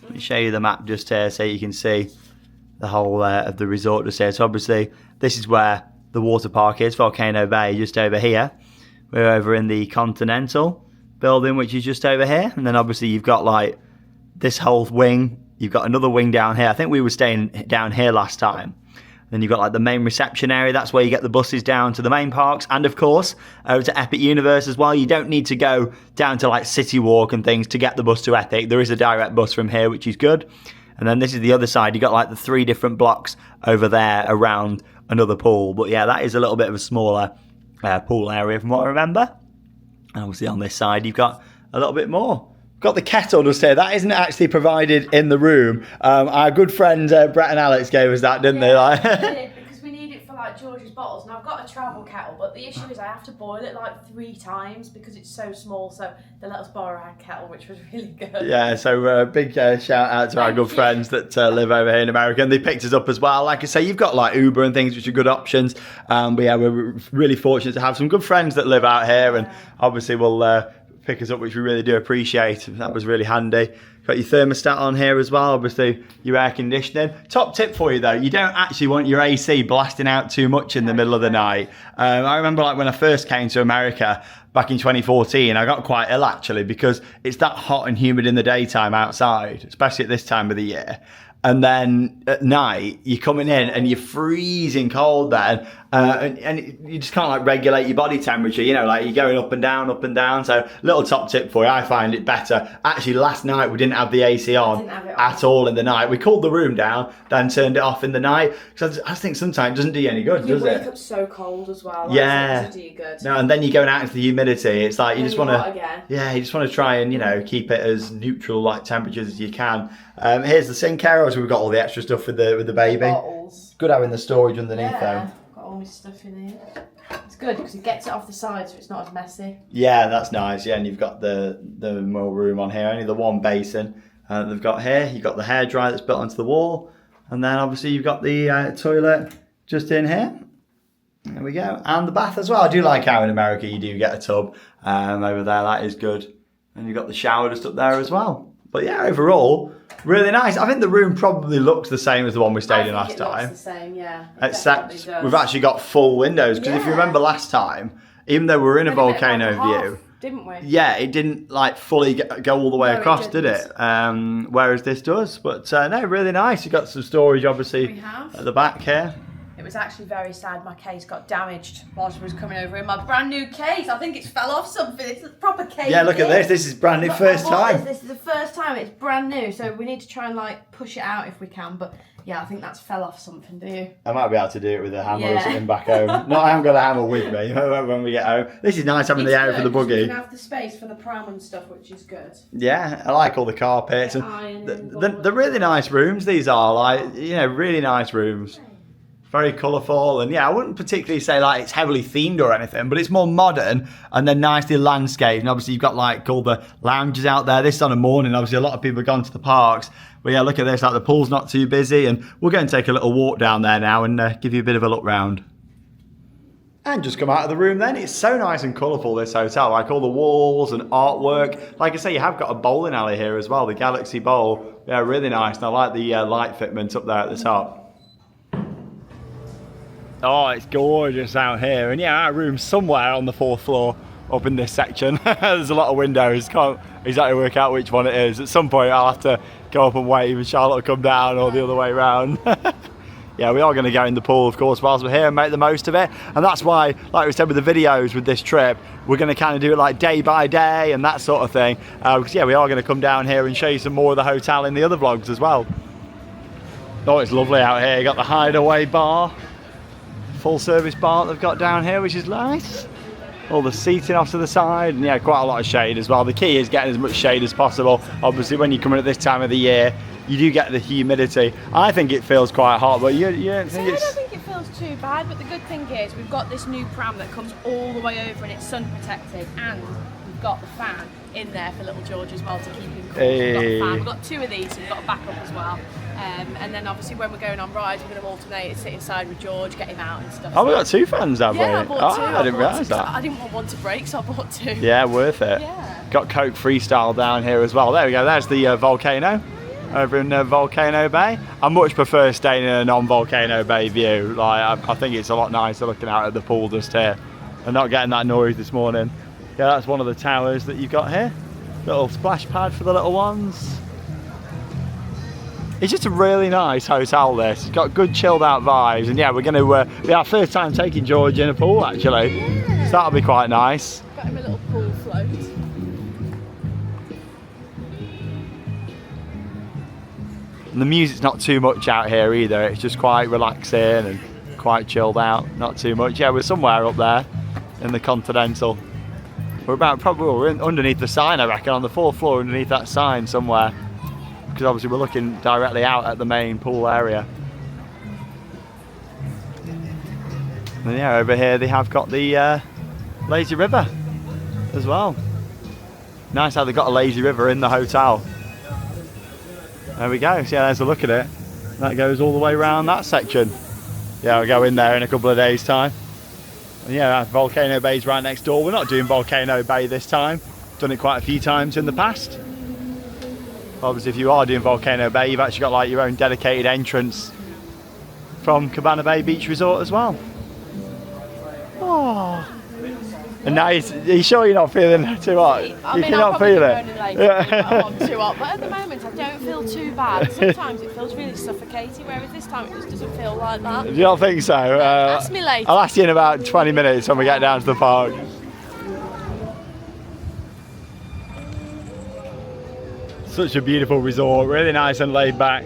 Let me show you the map just here so you can see the whole of the resort just here. So obviously, this is where the water park is, Volcano Bay, just over here. We're over in the Continental building, which is just over here. And then obviously you've got like this whole wing. You've got another wing down here. I think we were staying down here last time. Then you've got like the main reception area. That's where you get the buses down to the main parks. And of course, over to Epic Universe as well. You don't need to go down to like City Walk and things to get the bus to Epic. There is a direct bus from here, which is good. And then this is the other side. You've got like the 3 different blocks over there around another pool. But yeah, that is a little bit of a smaller pool area from what I remember. And obviously on this side, you've got a little bit more. Got the kettle just here. That isn't actually provided in the room. Our good friends Brett and Alex gave us that, didn't they? Like, We did, because we need it for like George's bottles. And I've got a travel kettle, but the issue is I have to boil it like 3 times because it's so small. So they let us borrow our kettle, which was really good. Yeah, so big shout out to our good friends that live over here in America, and they picked us up as well. Like I say, you've got like Uber and things, which are good options. But yeah, we're really fortunate to have some good friends that live out here, and obviously we'll pick us up, which we really do appreciate. That was really handy. Got your thermostat on here as well, obviously your air conditioning. Top tip for you though, you don't actually want your AC blasting out too much in the middle of the night. I remember like when I first came to America back in 2014, I got quite ill actually because it's that hot and humid in the daytime outside, especially at this time of the year. And then at night, you're coming in and you're freezing cold then. And you just can't like regulate your body temperature, you know, like you're going up and down, up and down. So little top tip for you, I find it better. Actually, last night we didn't have the AC on at all in the night. We cooled the room down, then turned it off in the night. Because I think sometimes it doesn't do you any good, does it? You wake up so cold as well. Yeah. Doesn't do you good. No, and then you're going out into the humidity. It's like you just want to, yeah, you just want to try and, you know, keep it as neutral like temperatures as you can. Here's the sink area. So we've got all the extra stuff with the baby. Bottles. Good having the storage underneath though. Got all my stuff in here. It's good because it gets it off the side so it's not as messy. Yeah, that's nice. Yeah, and you've got the more room on here. Only the one basin they've got here. You've got the hairdryer that's built onto the wall, and then obviously you've got the toilet just in here. There we go, and the bath as well. I do like how in America you do get a tub over there. That is good, and you've got the shower just up there as well. But yeah, overall, really nice. I think the room probably looks the same as the one we stayed in last time. Looks the same, yeah. Except we've actually got full windows because if you remember last time, even though we were in a volcano view, didn't we? Yeah, it didn't like fully go all the way across, did it? Whereas this does. But no, really nice. You've got some storage obviously at the back here. It was actually very sad. My case got damaged whilst I was coming over in my brand new case. I think it's fell off something. It's a proper case. Yeah, look at this. This is brand new, first time. This is the first time. It's brand new, so we need to try and like push it out if we can. But yeah, I think that's fell off something. Do you? I might be able to do it with a hammer or something back home. No, I haven't got a hammer with me when we get home. This is nice having the area for the buggy. You can have the space for the pram and stuff, which is good. Yeah, I like all the carpets. And the really nice rooms. These are like, you know, really nice rooms. Very colourful, and yeah, I wouldn't particularly say like it's heavily themed or anything, but it's more modern and then nicely landscaped. And obviously you've got like all the lounges out there. This is on a morning, obviously a lot of people have gone to the parks. But yeah, look at this, like the pool's not too busy, and we'll go and take a little walk down there now and give you a bit of a look round. And just come out of the room then. It's so nice and colourful, this hotel, like all the walls and artwork. Like I say, you have got a bowling alley here as well, the Galaxy Bowl. Yeah, really nice, and I like the light fitment up there at the top. Oh, it's gorgeous out here. And yeah, our room's somewhere on the 4th floor up in this section. There's a lot of windows. Can't exactly work out which one it is. At some point, I'll have to go up and wave and Charlotte will come down or the other way around. Yeah, we are going to go in the pool, of course, whilst we're here and make the most of it. And that's why, like we said with the videos with this trip, we're going to kind of do it like day by day and that sort of thing. Because yeah, we are going to come down here and show you some more of the hotel in the other vlogs as well. Oh, it's lovely out here. You got the Hideaway bar. Full service bar they've got down here, which is nice. All the seating off to the side, and yeah, quite a lot of shade as well. The key is getting as much shade as possible. Obviously, when you come in at this time of the year, you do get the humidity. I think it feels quite hot, but you don't think it's... I don't think it feels too bad, but the good thing is we've got this new pram that comes all the way over and it's sun protected, and we've got the fan in there for little George as well to keep him cool. We've got the fan. We've got 2 of these, so we've got a backup as well. And then obviously when we're going on rides, we're going to alternate and sit inside with George, get him out and stuff. Oh, we've got 2 fans, have we? Yeah, I bought 2. I didn't realise that. I didn't want one to break, so I bought 2. Yeah, worth it. Yeah. Got Coke Freestyle down here as well. There we go, there's the volcano over in Volcano Bay. I much prefer staying in a non-Volcano Bay view. Like, I think it's a lot nicer looking out at the pool just here and not getting that noise this morning. Yeah, that's one of the towers that you've got here. Little splash pad for the little ones. It's just a really nice hotel, this. It's got good chilled out vibes, and yeah, we're going to be our first time taking George in a pool actually. Yeah. So that'll be quite nice. Got him a little pool float. And the music's not too much out here either. It's just quite relaxing and quite chilled out. Not too much. Yeah, we're somewhere up there in the Continental. We're underneath the sign, I reckon, on the 4th floor underneath that sign somewhere. Because obviously we're looking directly out at the main pool area. And yeah, over here they have got the lazy river as well. Nice how they've got a lazy river in the hotel. There we go, so yeah, there's a look at it. That goes all the way around that section. Yeah, I'll go in there in a couple of days' time. And yeah, Volcano Bay's right next door. We're not doing Volcano Bay this time. done it quite a few times in the past. Obviously, if you are doing Volcano Bay, you've actually got like your own dedicated entrance from Cabana Bay Beach Resort as well. Oh. And now, are you sure you're not feeling too hot? I You mean, cannot I'll feel probably it. be moaning later I'm too hot, but at the moment I don't feel too bad. Sometimes it feels really suffocating, whereas this time it just doesn't feel like that. Do you not think so? Ask me later. I'll ask you in about 20 minutes when we get down to the park. Such a beautiful resort, really nice and laid back.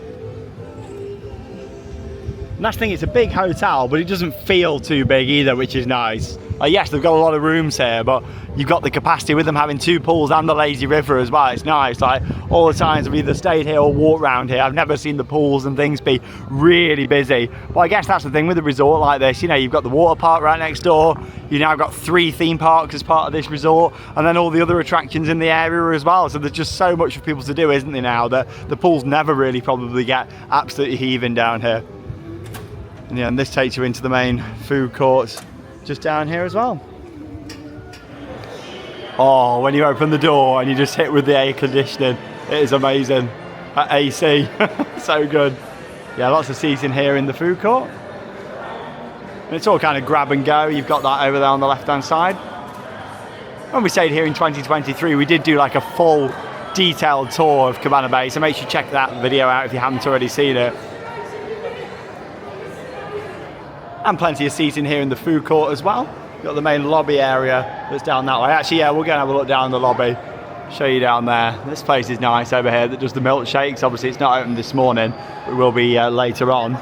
And that's the thing, it's a big hotel, but it doesn't feel too big either, which is nice. Yes, they've got a lot of rooms here, but you've got the capacity with them having 2 pools and the lazy river as well. It's nice. Like, all the times I've either stayed here or walked around here, I've never seen the pools and things be really busy. But I guess that's the thing with a resort like this. You know, you've got the water park right next door. You've now got 3 theme parks as part of this resort, and then all the other attractions in the area as well. So there's just so much for people to do, isn't there, now, that the pools never really probably get absolutely heaving down here. And yeah, and this takes you into the main food courts just down here as well. Oh, when you open the door and you just hit with the air conditioning, it is amazing. That AC, so good. Yeah, lots of seats in here in the food court. And it's all kind of grab and go. You've got that over there on the left hand side. When we stayed here in 2023, we did do like a full detailed tour of Cabana Bay, so make sure you check that video out if you haven't already seen it. And plenty of seats in here in the food court as well. You've got the main lobby area that's down that way. Actually, yeah, we'll go and have a look down the lobby. Show you down there. This place is nice over here that does the milkshakes. Obviously, it's not open this morning, but it will be later on.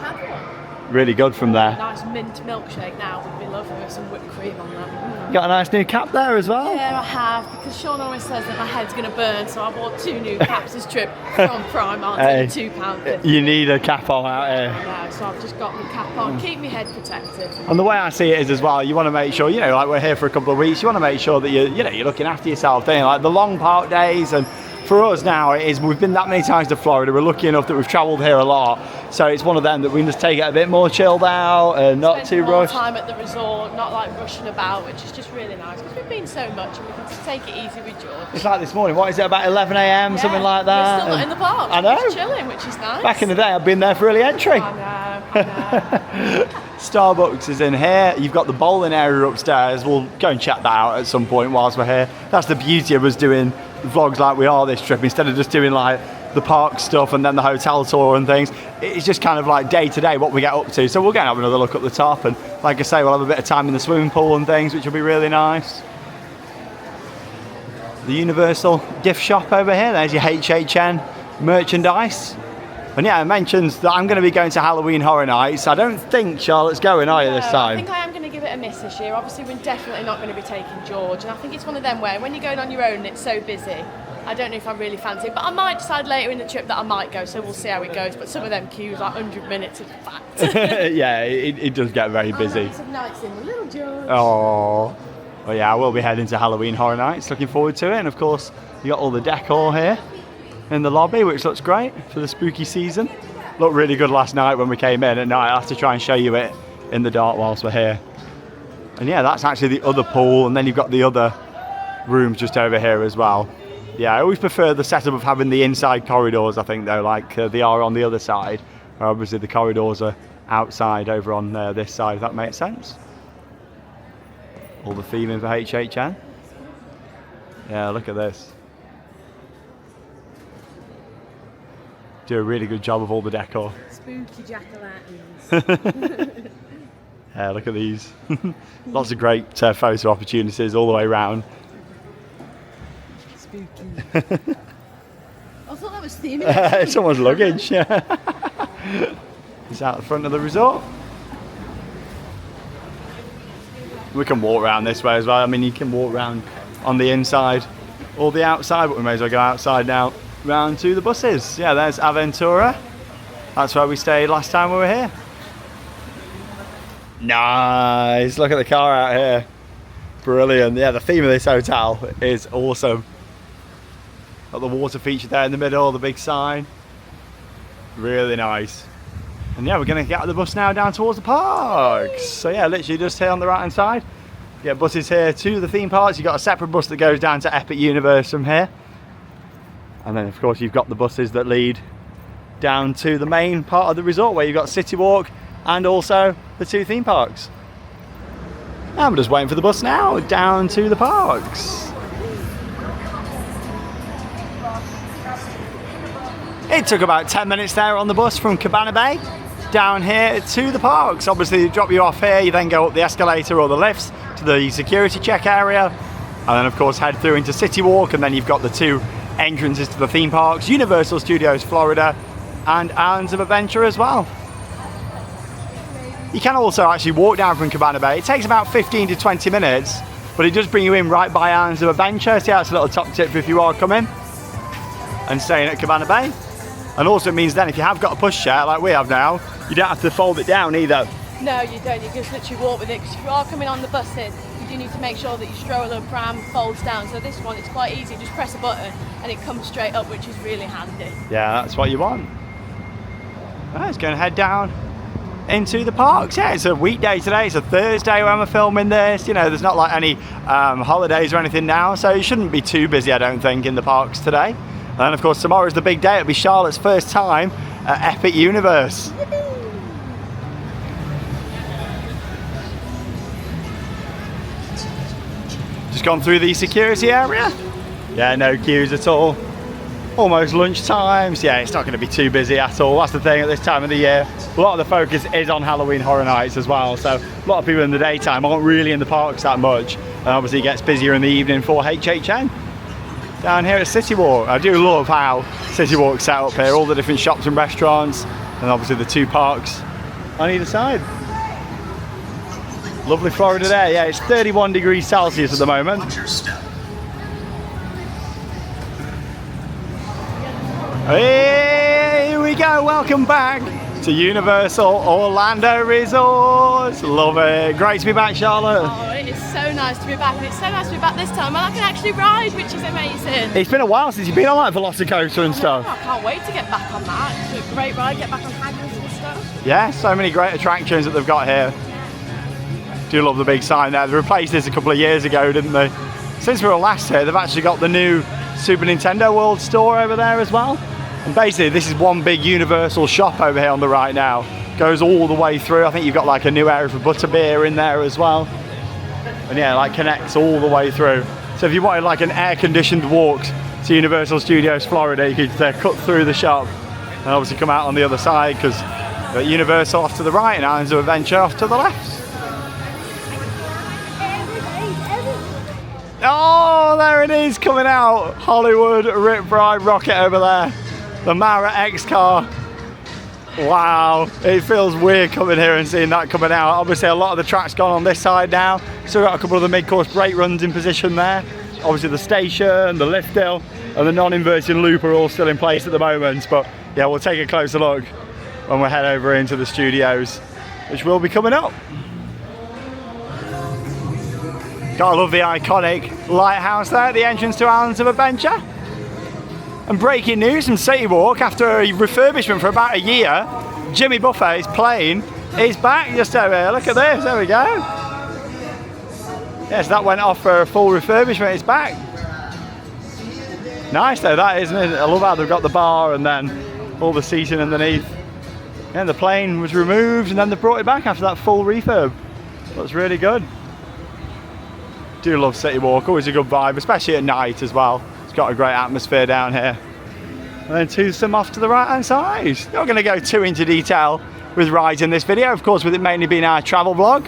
Really good from there. Nice mint milkshake now would be lovely with some whipped cream on that. Got a nice new cap there as well. Yeah, I have, because Sean always says that my head's going to burn, so I bought 2 new caps this trip from Primark, Hey, £2. you need a cap on out here. Yeah, so I've just got my cap on, keep my head protected. And the way I see it is as well, you want to make sure, you know, like we're here for a couple of weeks, you want to make sure that you're looking after yourself, don't you? Like the long park days, and for us now, it is, we've been that many times to Florida, we're lucky enough that we've travelled here a lot, so it's one of them that we can just take it a bit more chilled out and not too more rushed. Time at the resort, not like rushing about, which is just really nice, because we've been so much and we can just take it easy with George. It's like this morning, what is it, about 11 a.m, something like that? We're still not in the park. I know. Just chilling, which is nice. Back in the day, I've been there for early entry. I know. Starbucks is in here. You've got the bowling area upstairs. We'll go and check that out at some point whilst we're here. That's the beauty of us doing vlogs like we are this trip, instead of just doing like the park stuff and then the hotel tour and things. It's just kind of like day to day what we get up to. So we'll go and have another look at the top, and like I say, we'll have a bit of time in the swimming pool and things, which will be really nice. The Universal gift shop over here. There's your HHN merchandise. And yeah, I mentioned that I'm going to be going to Halloween Horror Nights. I don't think Charlotte's going, are you, this time? I think I am going to give it a miss this year. Obviously, we're definitely not going to be taking George. And I think it's one of them where when you're going on your own and it's so busy, I don't know if I really fancy it. But I might decide later in the trip that I might go, so we'll see how it goes. But some of them queues, like 100 minutes, is fact. Yeah, it does get very busy. Some nights in with little George. Oh, well, yeah, I will be heading to Halloween Horror Nights. Looking forward to it. And of course, you got all the decor here in the lobby, which looks great for the spooky season. Looked really good last night when we came in at night. I'll have to try and show you it in the dark whilst we're here. And yeah, that's actually the other pool, and then you've got the other rooms just over here as well. Yeah, I always prefer the setup of having the inside corridors, I think, though, like they are on the other side. Obviously the corridors are outside over on this side, if that makes sense. All the theming for HHN. Yeah, look at this. Do a really good job of all the decor. Spooky jack-o'-lanterns. Yeah, look at these. Lots of great photo opportunities all the way around. Spooky. I thought that was theming. Someone's luggage. Yeah. It's out the front of the resort. We can walk around this way as well. I mean, you can walk around on the inside or the outside, but we may as well go outside now. Round to the buses. Yeah, there's Aventura. That's where we stayed last time we were here. Nice. Look at the car out here. Brilliant. Yeah, the theme of this hotel is awesome. Got the water feature there in the middle, the big sign. Really nice. And yeah, we're going to get out of the bus now down towards the parks. So yeah, literally just here on the right hand side. Yeah, buses here to the theme parks. You've got a separate bus that goes down to Epic Universe from here. And then of course you've got the buses that lead down to the main part of the resort where you've got City Walk and also the 2 theme parks. I'm just waiting for the bus now, down to the parks. It took about 10 minutes there on the bus from Cabana Bay down here to the parks. Obviously they drop you off here, you then go up the escalator or the lifts to the security check area, and then of course head through into City Walk, and then you've got the 2 entrances to the theme parks, Universal Studios Florida and Islands of Adventure as well. You can also actually walk down from Cabana Bay. It takes about 15 to 20 minutes, but it does bring you in right by Islands of Adventure, so that's a little top tip if you are coming and staying at Cabana Bay. And also it means then if you have got a pushchair like we have now, you don't have to fold it down either. No, you don't. You can just literally walk with it, because if you are coming on the buses, you do need to make sure that your stroller pram folds down. So this one, it's quite easy. Just press a button and it comes straight up, which is really handy. Yeah, that's what you want. Right, it's going to head down into the parks. Yeah, it's a weekday today. It's a Thursday when we're filming this. You know, there's not like any holidays or anything now, so it shouldn't be too busy, I don't think, in the parks today. And of course tomorrow's the big day. It'll be Charlotte's first time at Epic Universe. Just gone through the security area. Yeah, no queues at all. Almost lunch times. Yeah, it's not going to be too busy at all. That's the thing at this time of the year. A lot of the focus is on Halloween Horror Nights as well. So a lot of people in the daytime aren't really in the parks that much. And obviously it gets busier in the evening for HHN. Down here at City Walk. I do love how City Walk's set up here. All the different shops and restaurants. And obviously the 2 parks on either side. Lovely Florida there. Yeah, it's 31 degrees Celsius at the moment. Hey, here we go, welcome back to Universal Orlando Resorts. Love it. Great to be back, Charlotte. Oh, it is so nice to be back, and it's so nice to be back this time when I can actually ride, which is amazing. It's been a while since you've been on like Velocicoaster and stuff. I can't wait to get back on that. It's a great ride, get back on hagglers and stuff. Yeah, so many great attractions that they've got here. Do love the big sign there. They replaced this a couple of years ago, didn't they? Since we were last here, they've actually got the new Super Nintendo World store over there as well. And basically this is one big Universal shop over here on the right now. Goes all the way through. I think you've got like a new area for butterbeer in there as well. And yeah, like connects all the way through. So if you wanted like an air-conditioned walk to Universal Studios Florida, you could cut through the shop and obviously come out on the other side, because Universal off to the right and Islands of Adventure off to the left. Oh, there it is coming out. Hollywood Rip Ride rocket over there. The Mara X car. Wow, it feels weird coming here and seeing that coming out. Obviously a lot of the track's gone on this side now. Still got a couple of the mid-course brake runs in position there. Obviously the station, the lift hill and the non-inverting loop are all still in place at the moment. But yeah, we'll take a closer look when we head over into the studios, which will be coming up. Gotta love the iconic lighthouse there at the entrance to Islands of Adventure. And breaking news from City Walk, after a refurbishment for about a year, Jimmy Buffett's plane is back just over here. Look at this, there we go. Yes, that went off for a full refurbishment, it's back. Nice though, that isn't it? I love how they've got the bar and then all the seating underneath. And the plane was removed and then they brought it back after that full refurb. Looks really good. Do love City Walk, always a good vibe, especially at night as well. It's got a great atmosphere down here. And then twosome off to the right hand side. Not going to go too into detail with rides in this video, of course, with it mainly being our travel vlog.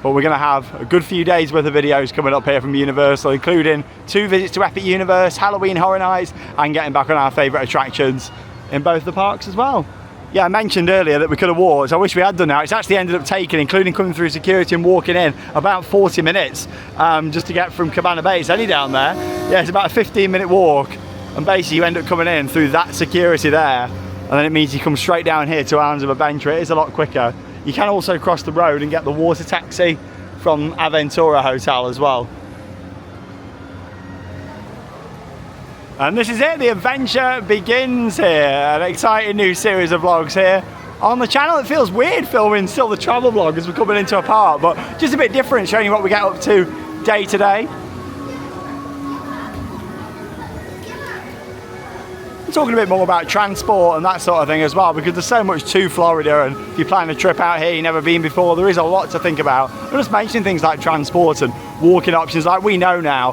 But we're going to have a good few days worth of videos coming up here from Universal, including 2 visits to Epic Universe, Halloween Horror Nights, and getting back on our favourite attractions in both the parks as well. Yeah, I mentioned earlier that we could have walked. I wish we had done that. It's actually ended up taking, including coming through security and walking in, about 40 minutes just to get from Cabana Bay. It's only down there. Yeah, it's about a 15-minute walk. And basically you end up coming in through that security there. And then it means you come straight down here to Islands of Adventure. It is a lot quicker. You can also cross the road and get the water taxi from Aventura Hotel as well. And this is it, the adventure begins here. An exciting new series of vlogs here on the channel. It feels weird filming still the travel vlog as we're coming into a park, but just a bit different, showing you what we get up to day to day. Talking a bit more about transport and that sort of thing as well, because there's so much to Florida, and if you're planning a trip out here you've never been before, there is a lot to think about. I'm just mentioning things like transport and walking options like we know now,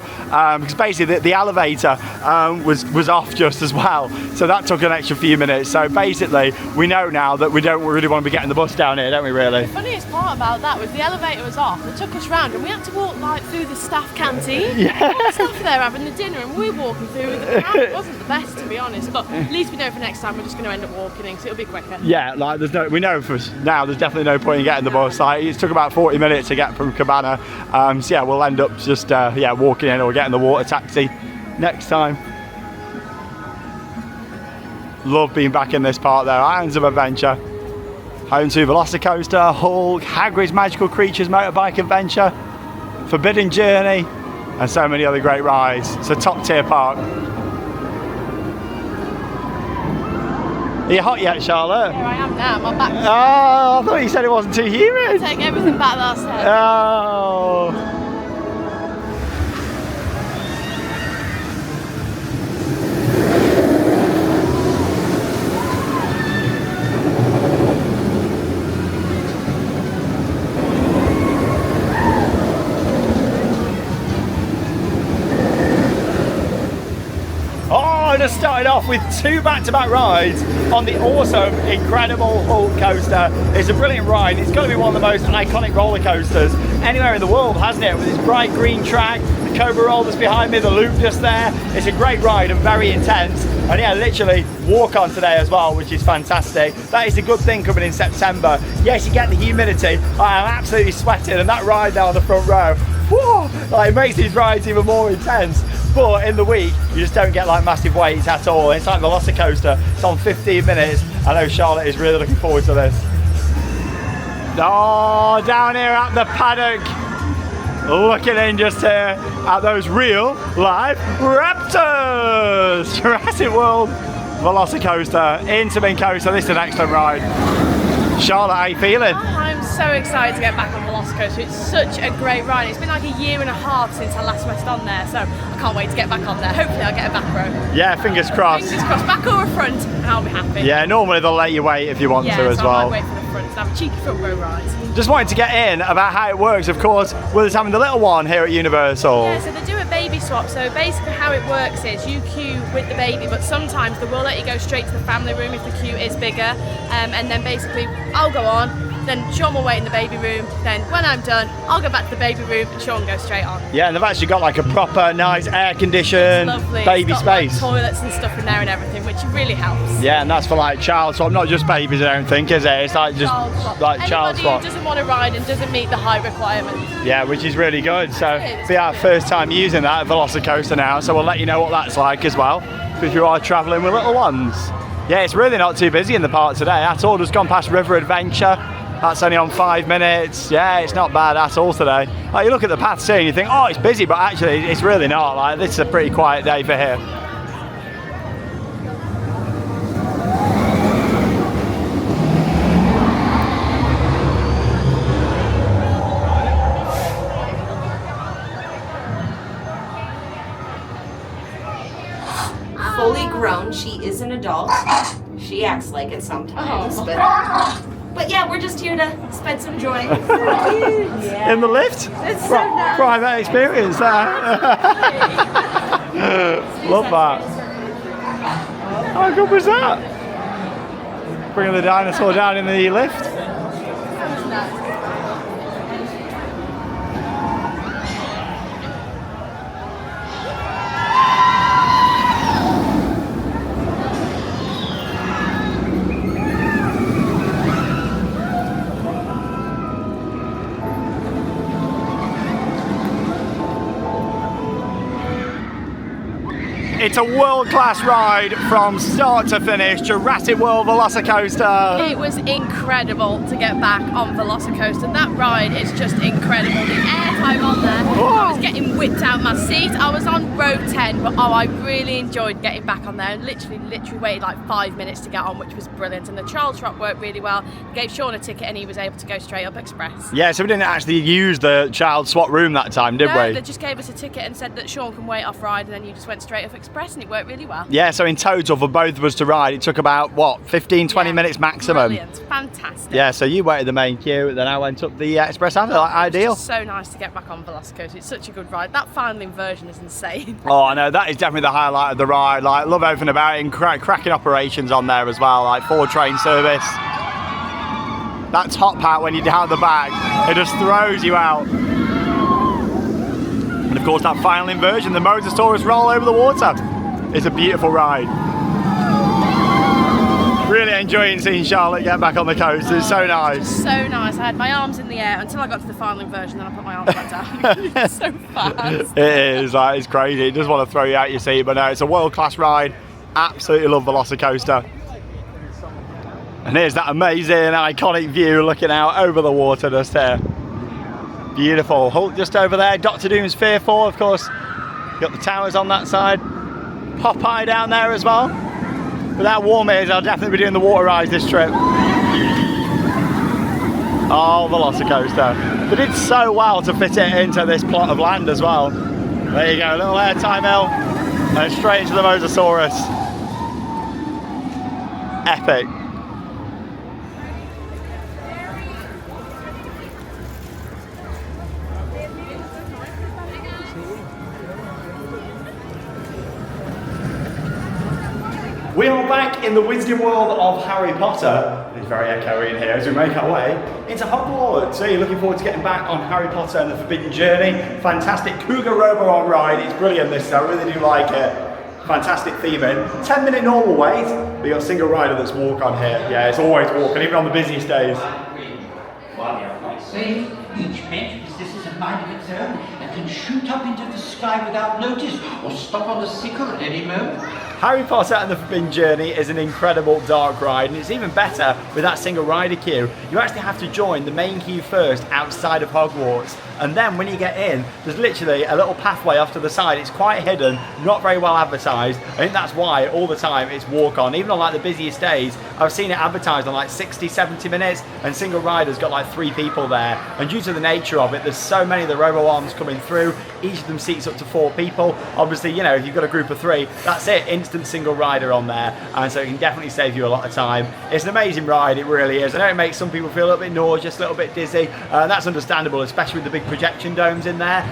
because basically the elevator was off just as well, so that took an extra few minutes. So basically we know now that we don't really want to be getting the bus down here, don't we really? The funniest part about that was the elevator was off, they took us round and we had to walk like through the staff canteen. Yeah. All the staff there having the dinner and we were walking through with the pram. It wasn't the best, to be honest, but at least we know for next time we're just going to end up walking, so it'll be quicker. Yeah, like we know for now there's definitely no point in getting the bus. Like, it took about 40 minutes to get from Cabana, so yeah, we'll end up just walking in or getting the water taxi next time. Love being back in this park though. Islands of Adventure, home to Velocicoaster, Hulk, Hagrid's Magical Creatures Motorbike Adventure, Forbidden Journey, and so many other great rides. It's a top tier park. Are you hot yet, Charlotte? Here I am now, my back. Oh, I thought you said it wasn't too humid. Take everything back that I said. Oh. Just started off with 2 back-to-back rides on the awesome, incredible Hulk coaster. It's a brilliant ride. It's got to be one of the most iconic roller coasters anywhere in the world, hasn't it? With its bright green track, the Cobra roll that's behind me, the loop just there. It's a great ride and very intense. And yeah, literally walk on today as well, which is fantastic. That is a good thing coming in September. Yes, you get the humidity. I am absolutely sweating, and that ride now on the front row, whoa, like, it makes these rides even more intense. But in the week, you just don't get like massive waits at all. It's like Velocicoaster. It's on 15 minutes. I know Charlotte is really looking forward to this. Oh, down here at the paddock, looking in just here at those real live raptors. Jurassic World Velocicoaster, Intamin Coaster. This is an excellent ride. Charlotte, how are you feeling? I'm so excited to get back on Velocicoaster. It's such a great ride. It's been like a year and a half since I last went on there, so I can't wait to get back on there. Hopefully I'll get a back row. Yeah, fingers crossed. Fingers crossed, back or a front, and I'll be happy. Yeah, normally they'll let you wait if you want to as so well. I might wait for the front and have a cheeky front row ride. Just wanted to get in about how it works, of course, with us having the little one here at Universal. Yeah, so they do a baby swap. So basically how it works is you queue with the baby, but sometimes they will let you go straight to the family room if the queue is bigger. And then basically I'll go on, then Sean will wait in the baby room, then when I'm done, I'll go back to the baby room and Sean goes straight on. Yeah, and they've actually got like a proper nice air-conditioned baby it's got, space. Like, toilets and stuff in there and everything, which really helps. Yeah, and that's for like child swap, not just babies, I don't think, is it? It's like just like child swap. Anybody who doesn't want to ride and doesn't meet the height requirements. Yeah, which is really good. So it'll be our first time using that at Velocicoaster now, so we'll let you know what that's like as well, if you are travelling with little ones. Yeah, it's really not too busy in the park today at all. Just gone past River Adventure. That's only on 5 minutes. Yeah, it's not bad at all today. Like, you look at the paths here and you think, oh, it's busy, but actually it's really not. Like, this is a pretty quiet day for here. Fully grown, she is an adult. She acts like it sometimes, but yeah, we're just here to spend some joy. Yeah. In the lift? It's so nice. Private experience there. Love that. How good was that? Bringing the dinosaur down in the lift. It's a world-class ride from start to finish. Jurassic World Velocicoaster. It was incredible to get back on Velocicoaster. That ride is just incredible. The airtime on there, I was getting whipped out my seat. I was on row 10, but I really enjoyed getting back on there and literally waited like 5 minutes to get on, which was brilliant. And the child shop worked really well. Gave Sean a ticket and he was able to go straight up express. Yeah, so we didn't actually use the child swap room that time, did we? They just gave us a ticket and said that Sean can wait off ride, and then you just went straight up express, and it worked really well. Yeah, so in total for both of us to ride, it took about, what, 15, 20 minutes maximum? Brilliant, fantastic. Yeah, so you waited the main queue, then I went up the express after, like, ideal. It's so nice to get back on Velocicoaster. It's such a good ride. That final inversion is insane. Oh, I know, that is definitely the highlight of the ride. Like, love everything about it, and cracking operations on there as well, like 4 train service. That top hat when you're down the back, it just throws you out. And of course that final inversion, the Mosasaurus roll over the water. It's a beautiful ride. Really enjoying seeing Charlotte get back on the coast. It's so nice. So nice. I had my arms in the air until I got to the final inversion, then I put my arms back down. It's so fast. It is, like, it's crazy. It does want to throw you out your seat, but no, it's a world-class ride. Absolutely love Velocicoaster. And here's that amazing, iconic view looking out over the water just here. Beautiful. Hulk just over there. Doctor Doom's Fear 4, of course. Got the towers on that side. Popeye down there as well. With how warm it is, I'll definitely be doing the water rides this trip. Oh, Velocicoaster. They did so well to fit it into this plot of land as well. There you go, a little airtime hill. And straight into the Mosasaurus. Epic. We are back in the wisdom world of Harry Potter. It's very echoey in here as we make our way into Hogwarts. So you're looking forward to getting back on Harry Potter and the Forbidden Journey. Fantastic Cougar Robo on ride. It's brilliant this, I really do like it. Fantastic theming. 10-minute normal wait, but you got a single rider that's walk on here. Yeah, it's always walking, even on the busiest days. Say, each bench possesses a mind of its own and can shoot up into the sky without notice or stop on the sickle at any moment. Harry Potter and the Forbidden Journey is an incredible dark ride, and it's even better with that single rider queue. You actually have to join the main queue first outside of Hogwarts, and then when you get in, there's literally a little pathway off to the side. It's quite hidden, not very well advertised. I think that's why all the time it's walk on. Even on like the busiest days, I've seen it advertised on like 60, 70 minutes, and single rider's got like 3 people there. And due to the nature of it, there's so many of the robo-arms coming through, each of them seats up to 4 people. Obviously, you know, if you've got a group of 3, that's it, instant single rider on there, and so it can definitely save you a lot of time. It's an amazing ride, it really is. I know it makes some people feel a little bit nauseous, a little bit dizzy, that's understandable, especially with the big projection domes in there.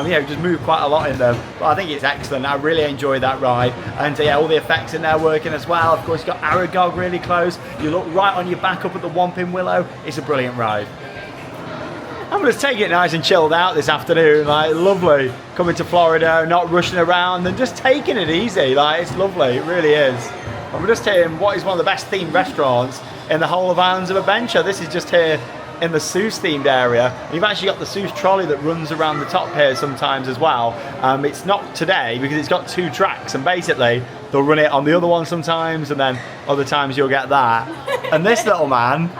You know, just move quite a lot in them, but I think it's excellent. I really enjoy that ride, and yeah, all the effects in there working as well. Of course, you've got Aragog really close, you look right on your back up at the Whomping Willow. It's a brilliant ride. I'm just taking it nice and chilled out this afternoon, like lovely. Coming to Florida, not rushing around and just taking it easy, like it's lovely, it really is. And we're just here in what is one of the best themed restaurants in the whole of Islands of Adventure. This is just here in the Seuss themed area. And you've actually got the Seuss trolley that runs around the top here sometimes as well. It's not today because it's got 2 tracks, and basically they'll run it on the other one sometimes, and then other times you'll get that. And this little man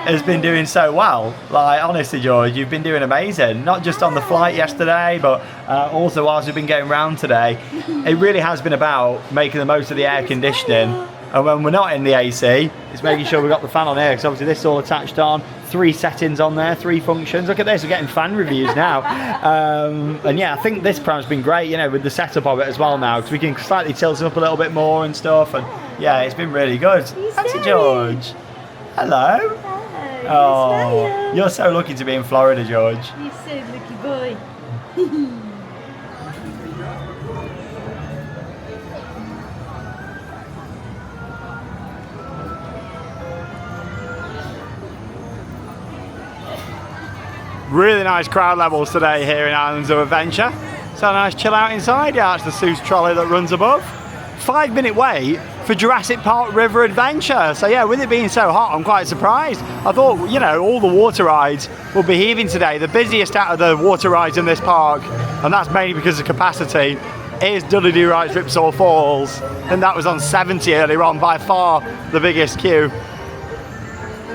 has been doing so well. Like, honestly, George, you've been doing amazing. Not just on the flight yesterday, but also whilst we've been going round today. It really has been about making the most of the air conditioning. And when we're not in the AC, it's making sure we've got the fan on here, because obviously this is all attached on. 3 settings on there, 3 functions. Look at this, we're getting fan reviews now. And yeah, I think this program's been great, you know, with the setup of it as well now, because we can slightly tilt it up a little bit more and stuff. And yeah, it's been really good. That's it, George. Hello. Oh, you're so lucky to be in Florida, George. You're so lucky boy. Really nice crowd levels today here in Islands of Adventure. So a nice chill out inside. Yeah, it's the Seuss trolley that runs above. 5-minute wait for Jurassic Park River Adventure. So yeah, with it being so hot, I'm quite surprised. I thought, you know, all the water rides will be heaving today. The busiest out of the water rides in this park, and that's mainly because of capacity. is Dudley-Do-Right's Ripsaw Falls, and that was on 70 earlier on, by far the biggest queue.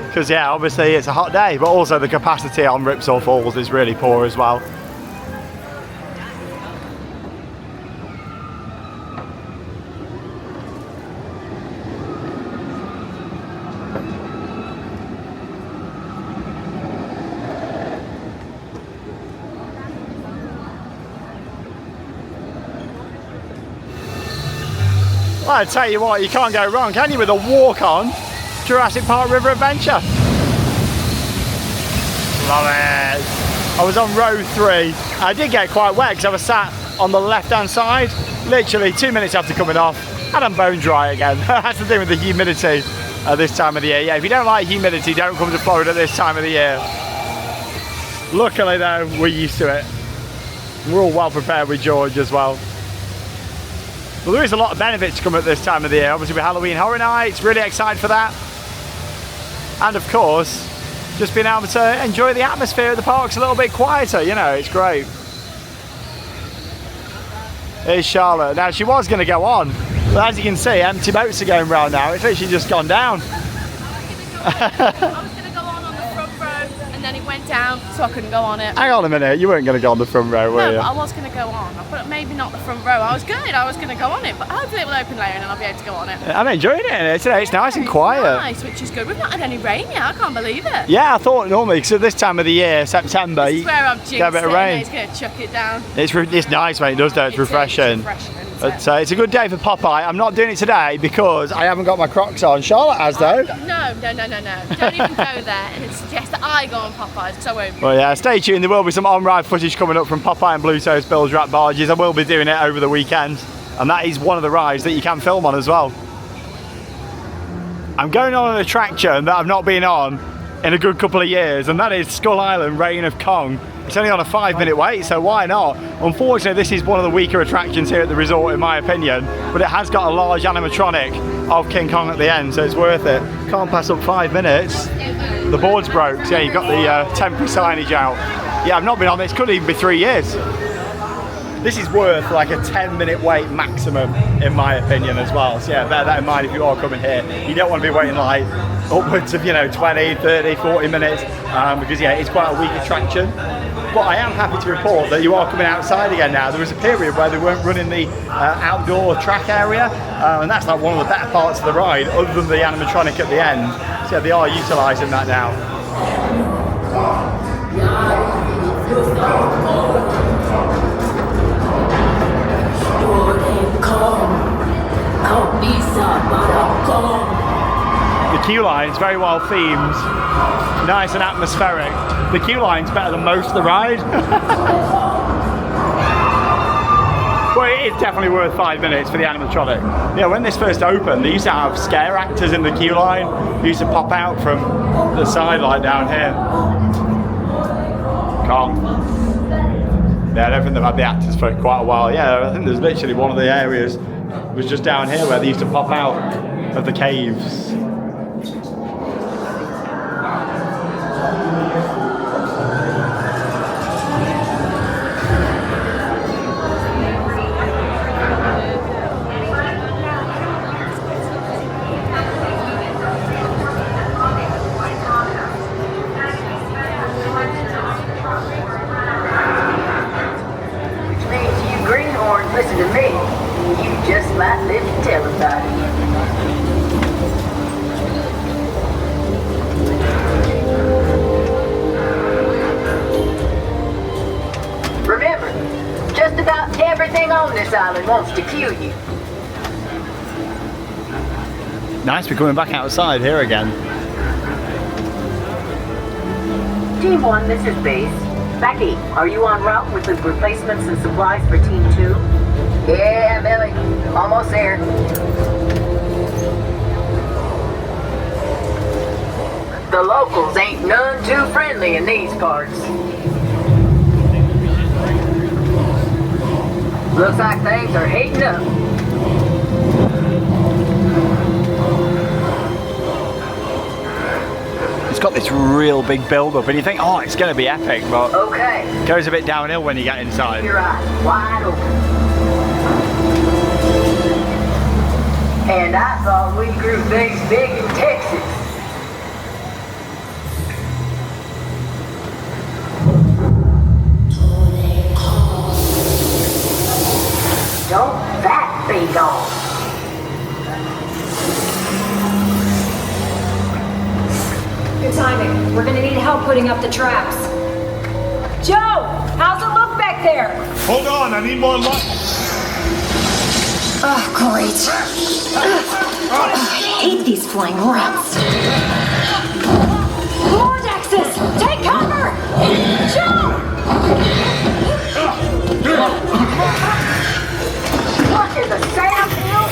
Because yeah, obviously it's a hot day, but also the capacity on Ripsaw Falls is really poor as well. Well, I tell you what, you can't go wrong, can you, with a walk-on Jurassic Park River Adventure? Love it. I was on row 3. I did get quite wet because I was sat on the left-hand side, literally 2 minutes after coming off, and I'm bone dry again. That's the thing with the humidity at this time of the year. Yeah, if you don't like humidity, don't come to Florida this time of the year. Luckily though, we're used to it. We're all well prepared with George as well. Well, there is a lot of benefits to come at this time of the year. Obviously with Halloween Horror Nights, really excited for that. And of course, just being able to enjoy the atmosphere of the parks a little bit quieter, you know, it's great. Here's Charlotte. Now she was going to go on, but as you can see, empty boats are going round now. It's literally just gone down. I was going to go on the front row, and then it went down, so I couldn't go on it. Hang on a minute, you weren't going to go on the front row, were No, you? but I was going to go on. I thought maybe not the front row. I was going to go on it, but hopefully it will open later and then I'll be able to go on it. I'm enjoying it today. It's nice and It's quiet. nice, which is good. We've not had any rain yet. I can't believe it. Yeah, I thought normally, because at this time of the year, September, This you is where I've jinxed get a bit of it, rain. and it's going to chuck it down. It's nice when it does though, it's refreshing. But it's a good day for Popeye. I'm not doing it today because I haven't got my Crocs on. Charlotte has though. No. Don't even go there and suggest that I go on Popeyes because I won't. Well yeah, stay tuned. There will be some on-ride footage coming up from Popeye and Blue Toast Bill's Rat Barges. I will be doing it over the weekend. And that is one of the rides that you can film on as well. I'm going on an attraction that I've not been on in a good couple of years, and that is Skull Island Reign of Kong. It's only on a 5-minute wait, so why not? Unfortunately, this is one of the weaker attractions here at the resort, in my opinion, but it has got a large animatronic of King Kong at the end, so it's worth it. Can't pass up 5 minutes. The board's broke, so yeah, you've got the temporary signage out. Yeah, I've not been on this, could even be 3 years. This is worth like a 10-minute wait maximum, in my opinion, as well. So yeah, bear that in mind if you are coming here. You don't want to be waiting like upwards of, you know, 20, 30, 40 minutes, because yeah, it's quite a weak attraction. But I am happy to report that you are coming outside again now. There was a period where they weren't running the outdoor track area, and that's like one of the better parts of the ride, other than the animatronic at the end. So yeah, they are utilising that now. The queue line's very well themed, nice and atmospheric. The queue line's better than most of the ride. But it is definitely worth 5 minutes for the animatronic. Yeah, when this first opened, they used to have scare actors in the queue line. They used to pop out from the side like down here. Kong. Yeah, I don't think they've had the actors for quite a while. Yeah, I think there's literally one of the areas was just down here where they used to pop out of the caves. Listen to me. You just might live to tell about it. Remember, just about everything on this island wants to kill you. Nice, we're coming back outside here again. Team 1, this is Base. Becky, are you en route with the replacements and supplies for Team 2? Yeah, Millie. Almost there. The locals ain't none too friendly in these parts. Looks like things are heating up. It's got this real big build-up, and you think, oh, it's going to be epic, but Okay. it goes a bit downhill when you get inside. Your eyes wide open. drive-through thing's big in Texas. Don't that be gone? Good timing. We're gonna need help putting up the traps. Joe, how's it look back there? Hold on, I need more light. Oh, great. I hate these flying rats. Vortexes! Take cover! Joe! What is a sand hill?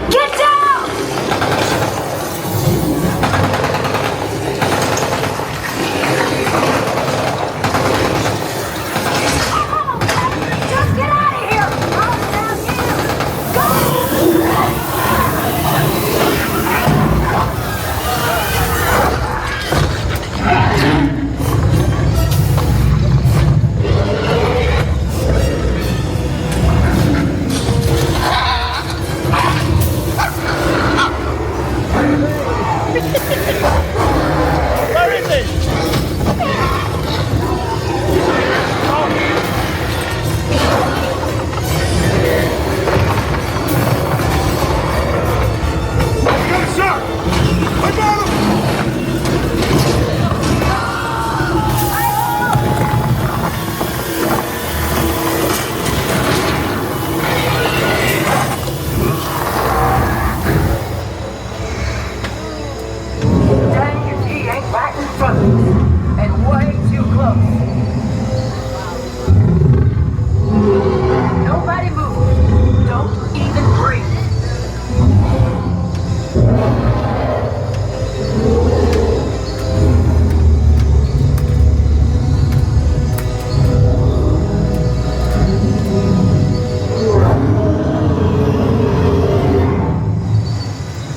Get down! Just get out of here! I'll stand you! Where is he? Good, sir! I got him! Dang if he ain't right in front of us. And way too close. Nobody move. Don't even breathe.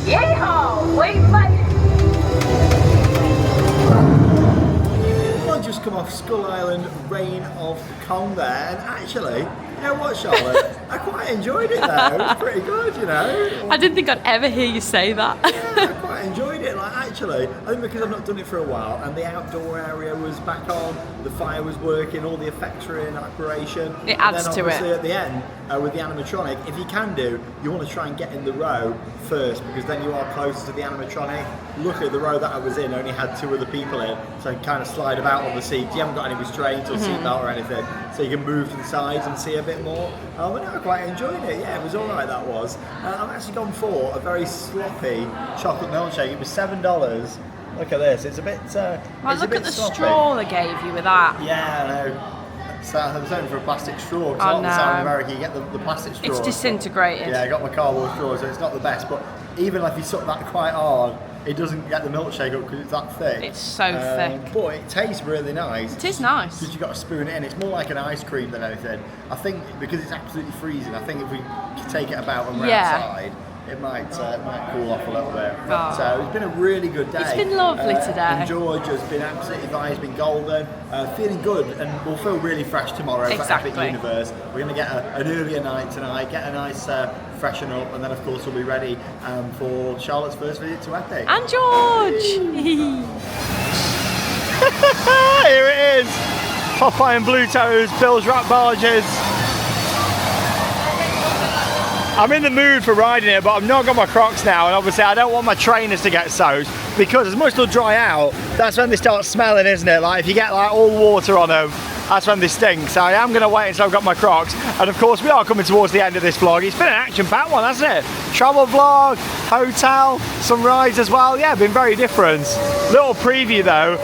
Yeehaw! We made it! I've just come off Skull Island, Reign of Kong there, and actually, you know what, Charlotte? I quite enjoyed it there. It was pretty good, you know. I didn't think I'd ever hear you say that. Yeah, I quite enjoyed it. Like, actually, I think because I've not done it for a while, and the outdoor area was back on, the fire was working, all the effects were in operation. It adds and then to obviously it. at the end, with the animatronic, if you can do, you want to try and get in the row first, because then you are closer to the animatronic. Luckily, the row that I was in only had 2 other people in, so you can kind of slide about on the seats. You haven't got any restraints or seatbelt or anything, so you can move to the sides and see a bit more. But no, I quite enjoyed it. Yeah, it was all right. That was. I've actually gone for a very sloppy chocolate milkshake. It was $7. Look at this. It's a bit. Well, it's a look bit at the sloppy. straw they gave you with that. Yeah, I know. So I was hoping for a plastic straw. Because Oh, a lot of the time in no. America you get the plastic straw. It's disintegrated. Yeah, I got my cardboard straw, so it's not the best. But even if you suck that quite hard, it doesn't get the milkshake up because it's that thick. It's so thick. But it tastes really nice. It is nice. Because you've got to spoon it in. It's more like an ice cream than anything. I think because it's absolutely freezing, I think if we take it about when we're Yeah. outside, it might cool off a little bit. Oh. So it's been a really good day. It's been lovely today. And George has been absolutely fine. He's been golden. Feeling good, and we'll feel really fresh tomorrow Exactly. for Epic Universe. We're going to get an earlier night tonight, get a nice freshen up, and then of course we'll be ready for Charlotte's first visit to Epic. And George! Here it is! Popeye and Blue Toes, Bill's Rat Barges. I'm in the mood for riding it, but I've not got my Crocs now, and obviously I don't want my trainers to get soaked, because as much as they'll dry out, that's when they start smelling, isn't it? Like if you get like all water on them, that's when they stink. So I am going to wait until I've got my Crocs. And of course we are coming towards the end of this vlog. It's been an action-packed one, hasn't it? Travel vlog, hotel, some rides as well. Yeah, been very different. Little preview though,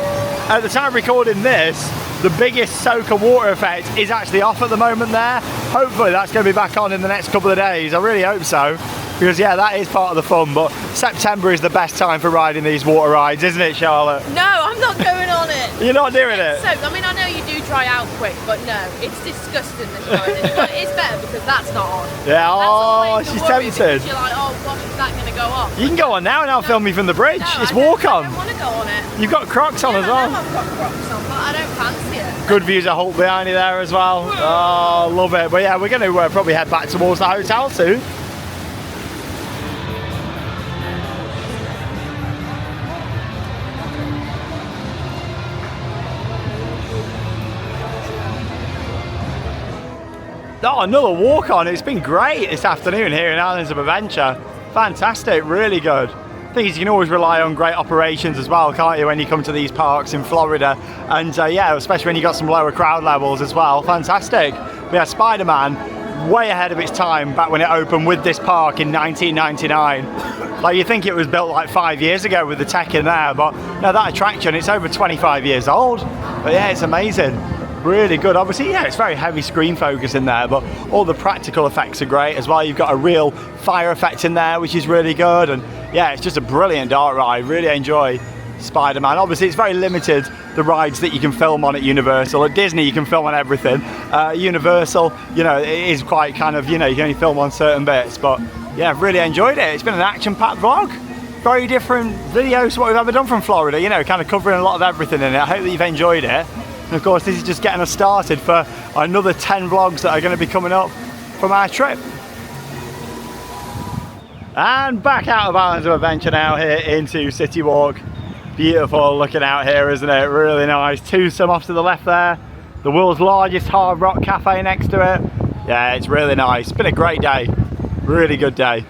at the time of recording this, the biggest soaker water effect is actually off at the moment there. Hopefully that's going to be back on in the next couple of days. I really hope so. Because yeah, that is part of the fun, but September is the best time for riding these water rides, isn't it, Charlotte? No, I'm not going on it. You're not doing it? So, I mean, I know you do dry out quick, but no, it's disgusting this morning. But it's better because that's not on. Yeah, That's oh, always the she's worry, tempted. because you're like, oh gosh, is that going to go go off. You can go on now and I'll film you from the bridge. No, It's walk on. I don't want to go on it. You've got Crocs on as well. I know I've got Crocs on, but I don't fancy it. Good views of Hull behind you there as well. Oh, love it. But yeah, we're going to probably head back towards the hotel soon. Oh, another walk on. It's been great this afternoon here in Islands of Adventure. Fantastic, really good. Thing is, you can always rely on great operations as well, can't you, when you come to these parks in Florida? And yeah, especially when you got some lower crowd levels as well. Fantastic. But yeah, Spider-Man, way ahead of its time back when it opened with this park in 1999. Like, you think it was built like 5 years ago with the tech in there, but no, that attraction, it's over 25 years old. But yeah, it's amazing. Really good. Obviously, yeah, it's very heavy screen focus in there, but all the practical effects are great as well. You've got a real fire effect in there, which is really good. And yeah, it's just a brilliant dark ride. Really enjoy Spider-Man. Obviously, it's very limited, the rides that you can film on at Universal. At Disney, you can film on everything. Universal, you know, it is quite kind of, you know, you can only film on certain bits. But yeah, I've really enjoyed it. It's been an action-packed vlog. Very different videos to what we've ever done from Florida, you know, kind of covering a lot of everything in it. I hope that you've enjoyed it. And of course, this is just getting us started for another 10 vlogs that are going to be coming up from our trip. And back out of Islands of Adventure now, here into City Walk. Beautiful looking out here, isn't it? Really nice. Twosome off to the left there. The world's largest hard rock cafe next to it. Yeah, it's really nice. It's been a great day. Really good day.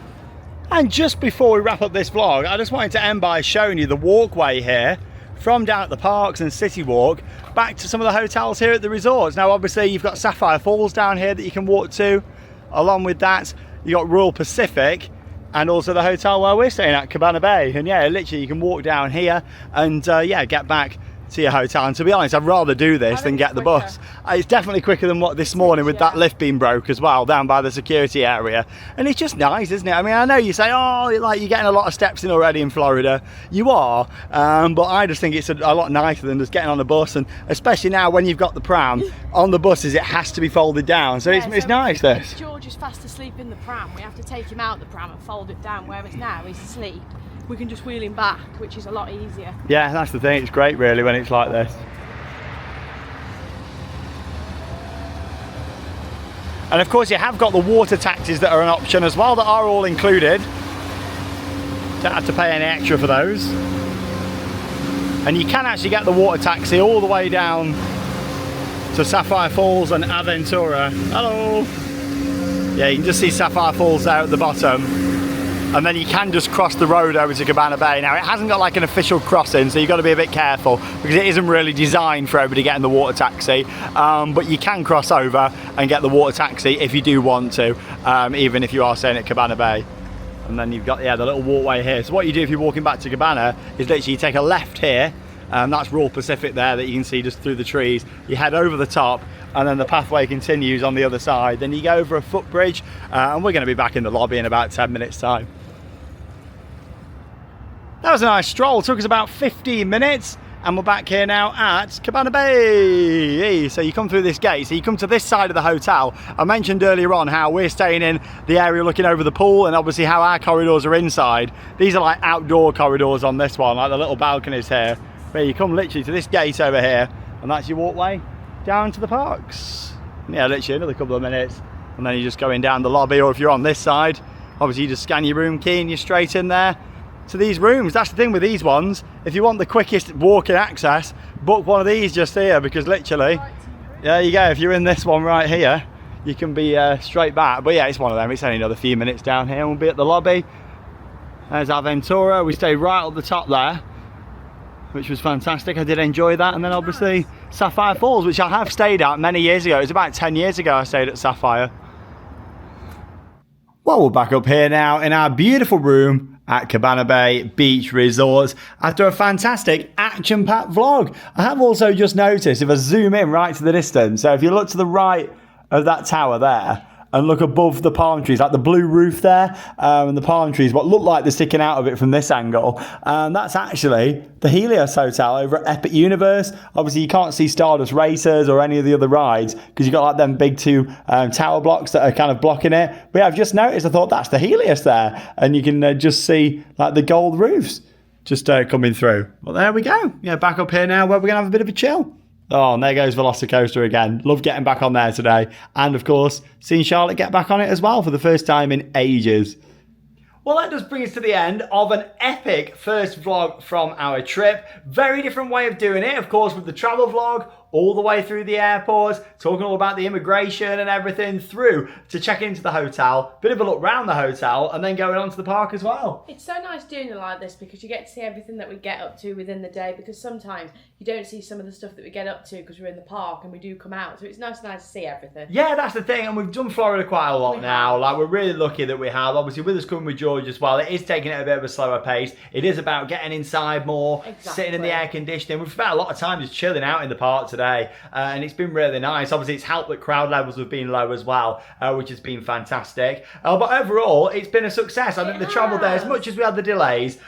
And just before we wrap up this vlog, I just wanted to end by showing you the walkway here from down at the parks and City Walk back to some of the hotels here at the resorts. Now obviously you've got Sapphire Falls down here that you can walk to. Along with that, you got Royal Pacific and also the hotel where we're staying at, Cabana Bay. And yeah, literally you can walk down here and yeah, get back to your hotel. And to be honest, I'd rather do this than get the bus. It's definitely quicker than what this morning with that lift being broke as well down by the security area. And it's just nice, isn't it? I mean, I know you say, oh, like you're getting a lot of steps in already in Florida. You are, but I just think it's a lot nicer than just getting on a bus. And especially now when you've got the pram on the buses, it has to be folded down. So yeah, it's nice this. If George is fast asleep in the pram, we have to take him out the pram and fold it down. Whereas now he's asleep, we can just wheel him back, which is a lot easier. Yeah, that's the thing. It's great really when it's like this. And of course you have got the water taxis that are an option as well, that are all included. Don't have to pay any extra for those. And you can actually get the water taxi all the way down to Sapphire Falls and Aventura. Hello! Yeah, you can just see Sapphire Falls there at the bottom. And then you can just cross the road over to Cabana Bay. Now it hasn't got like an official crossing, so you've got to be a bit careful because it isn't really designed for everybody getting the water taxi. But you can cross over and get the water taxi if you do want to, even if you are staying at Cabana Bay. And then you've got, yeah, the little walkway here. So what you do if you're walking back to Cabana is literally you take a left here, that's Royal Pacific there that you can see just through the trees. You head over the top and then the pathway continues on the other side. Then you go over a footbridge and we're going to be back in the lobby in about 10 minutes time. That was a nice stroll. It took us about 15 minutes and we're back here now at Cabana Bay. So you come through this gate, so you come to this side of the hotel. I mentioned earlier on how we're staying in the area looking over the pool and obviously how our corridors are inside. These are like outdoor corridors on this one, like the little balconies here. But you come literally to this gate over here and that's your walkway down to the parks. Yeah, literally another couple of minutes and then you're just going down the lobby, or if you're on this side, obviously you just scan your room key and you're straight in there to these rooms. That's the thing with these ones, if you want the quickest walking access, book one of these just here, because literally, there you go, if you're in this one right here, you can be straight back. But yeah, it's one of them. It's only another few minutes down here and we'll be at the lobby. There's Aventura. We stayed right up the top there, which was fantastic. I did enjoy that. And then obviously Sapphire Falls, which I have stayed at many years ago. It was about 10 years ago I stayed at Sapphire. Well, we're back up here now in our beautiful room at Cabana Bay Beach Resorts after a fantastic action-packed vlog. I have also just noticed, if I zoom in right to the distance, so if you look to the right of that tower there, and look above the palm trees, like the blue roof there, and the palm trees, what look like they're sticking out of it from this angle. And that's actually the Helios Hotel over at Epic Universe. Obviously, you can't see Stardust Racers or any of the other rides because you've got like them big two tower blocks that are kind of blocking it. But yeah, I've just noticed, I thought that's the Helios there. And you can just see like the gold roofs just coming through. Well, there we go. Yeah, back up here now where we're going to have a bit of a chill. Oh, and there goes Velocicoaster again. Love getting back on there today. And of course, seeing Charlotte get back on it as well for the first time in ages. Well, that does bring us to the end of an epic first vlog from our trip. Very different way of doing it, of course, with the travel vlog, all the way through the airports, talking all about the immigration and everything, through to checking into the hotel, bit of a look round the hotel, and then going on to the park as well. It's so nice doing it like this because you get to see everything that we get up to within the day, because sometimes you don't see some of the stuff that we get up to because we're in the park and we do come out, so it's nice to see everything. Yeah, that's the thing, and we've done Florida quite a lot now. Like, we're really lucky that we have. Obviously, with us coming with George as well, it is taking it a bit of a slower pace. It is about getting inside more, sitting in the air conditioning. We've spent a lot of time just chilling out in the park today, and it's been really nice. Obviously, it's helped that crowd levels have been low as well, which has been fantastic. But overall, it's been a success. I think the travel there, as much as we had the delays,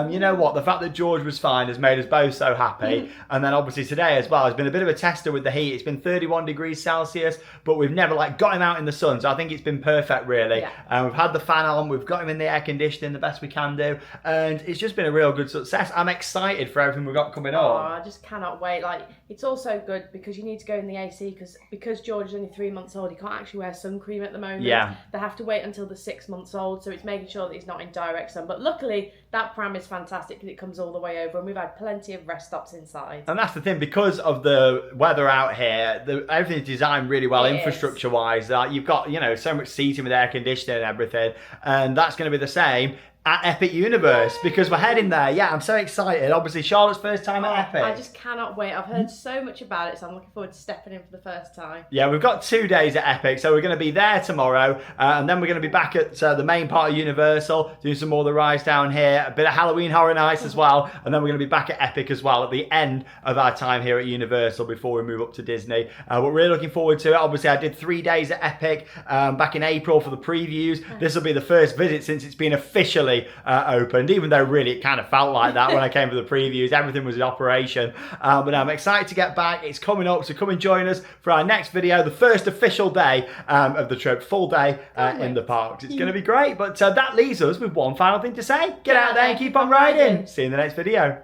you know what, the fact that George was fine has made us both so happy. And then obviously today as well has been a bit of a tester with the heat. It's been 31 degrees Celsius, but we've never like got him out in the sun, so I think it's been perfect really. And we've had the fan on, we've got him in the air conditioning the best we can do, and it's just been a real good success. I'm excited for everything we've got coming up. I just cannot wait. Like, it's also good because you need to go in the AC because George is only 3 months old. He can't actually wear sun cream at the moment. Yeah. They have to wait until they're 6 months old, so it's making sure that he's not in direct sun. But luckily, that pram is fantastic because it comes all the way over, and we've had plenty of rest stops inside. And that's the thing, because of the weather out here, everything's designed really well infrastructure-wise. You've got, you know, so much seating with air conditioning and everything, and that's going to be the same at Epic Universe because we're heading there. Yeah, I'm so excited. Obviously, Charlotte's first time at Epic. I just cannot wait. I've heard so much about it, so I'm looking forward to stepping in for the first time. Yeah, we've got 2 days at Epic, so we're going to be there tomorrow, and then we're going to be back at the main part of Universal, doing some more of the rides down here, a bit of Halloween Horror Nights as well, and then we're going to be back at Epic as well at the end of our time here at Universal before we move up to Disney. We're really looking forward to it. Obviously, I did 3 days at Epic back in April for the previews. This will be the first visit since it's been officially opened, even though really it kind of felt like that when I came for the previews. Everything was in operation, but I'm excited to get back. It's coming up, so come and join us for our next video, the first official day of the trip, full day in the parks. It's going to be great, but that leaves us with one final thing to say. Get out there and keep on riding. See you in the next video.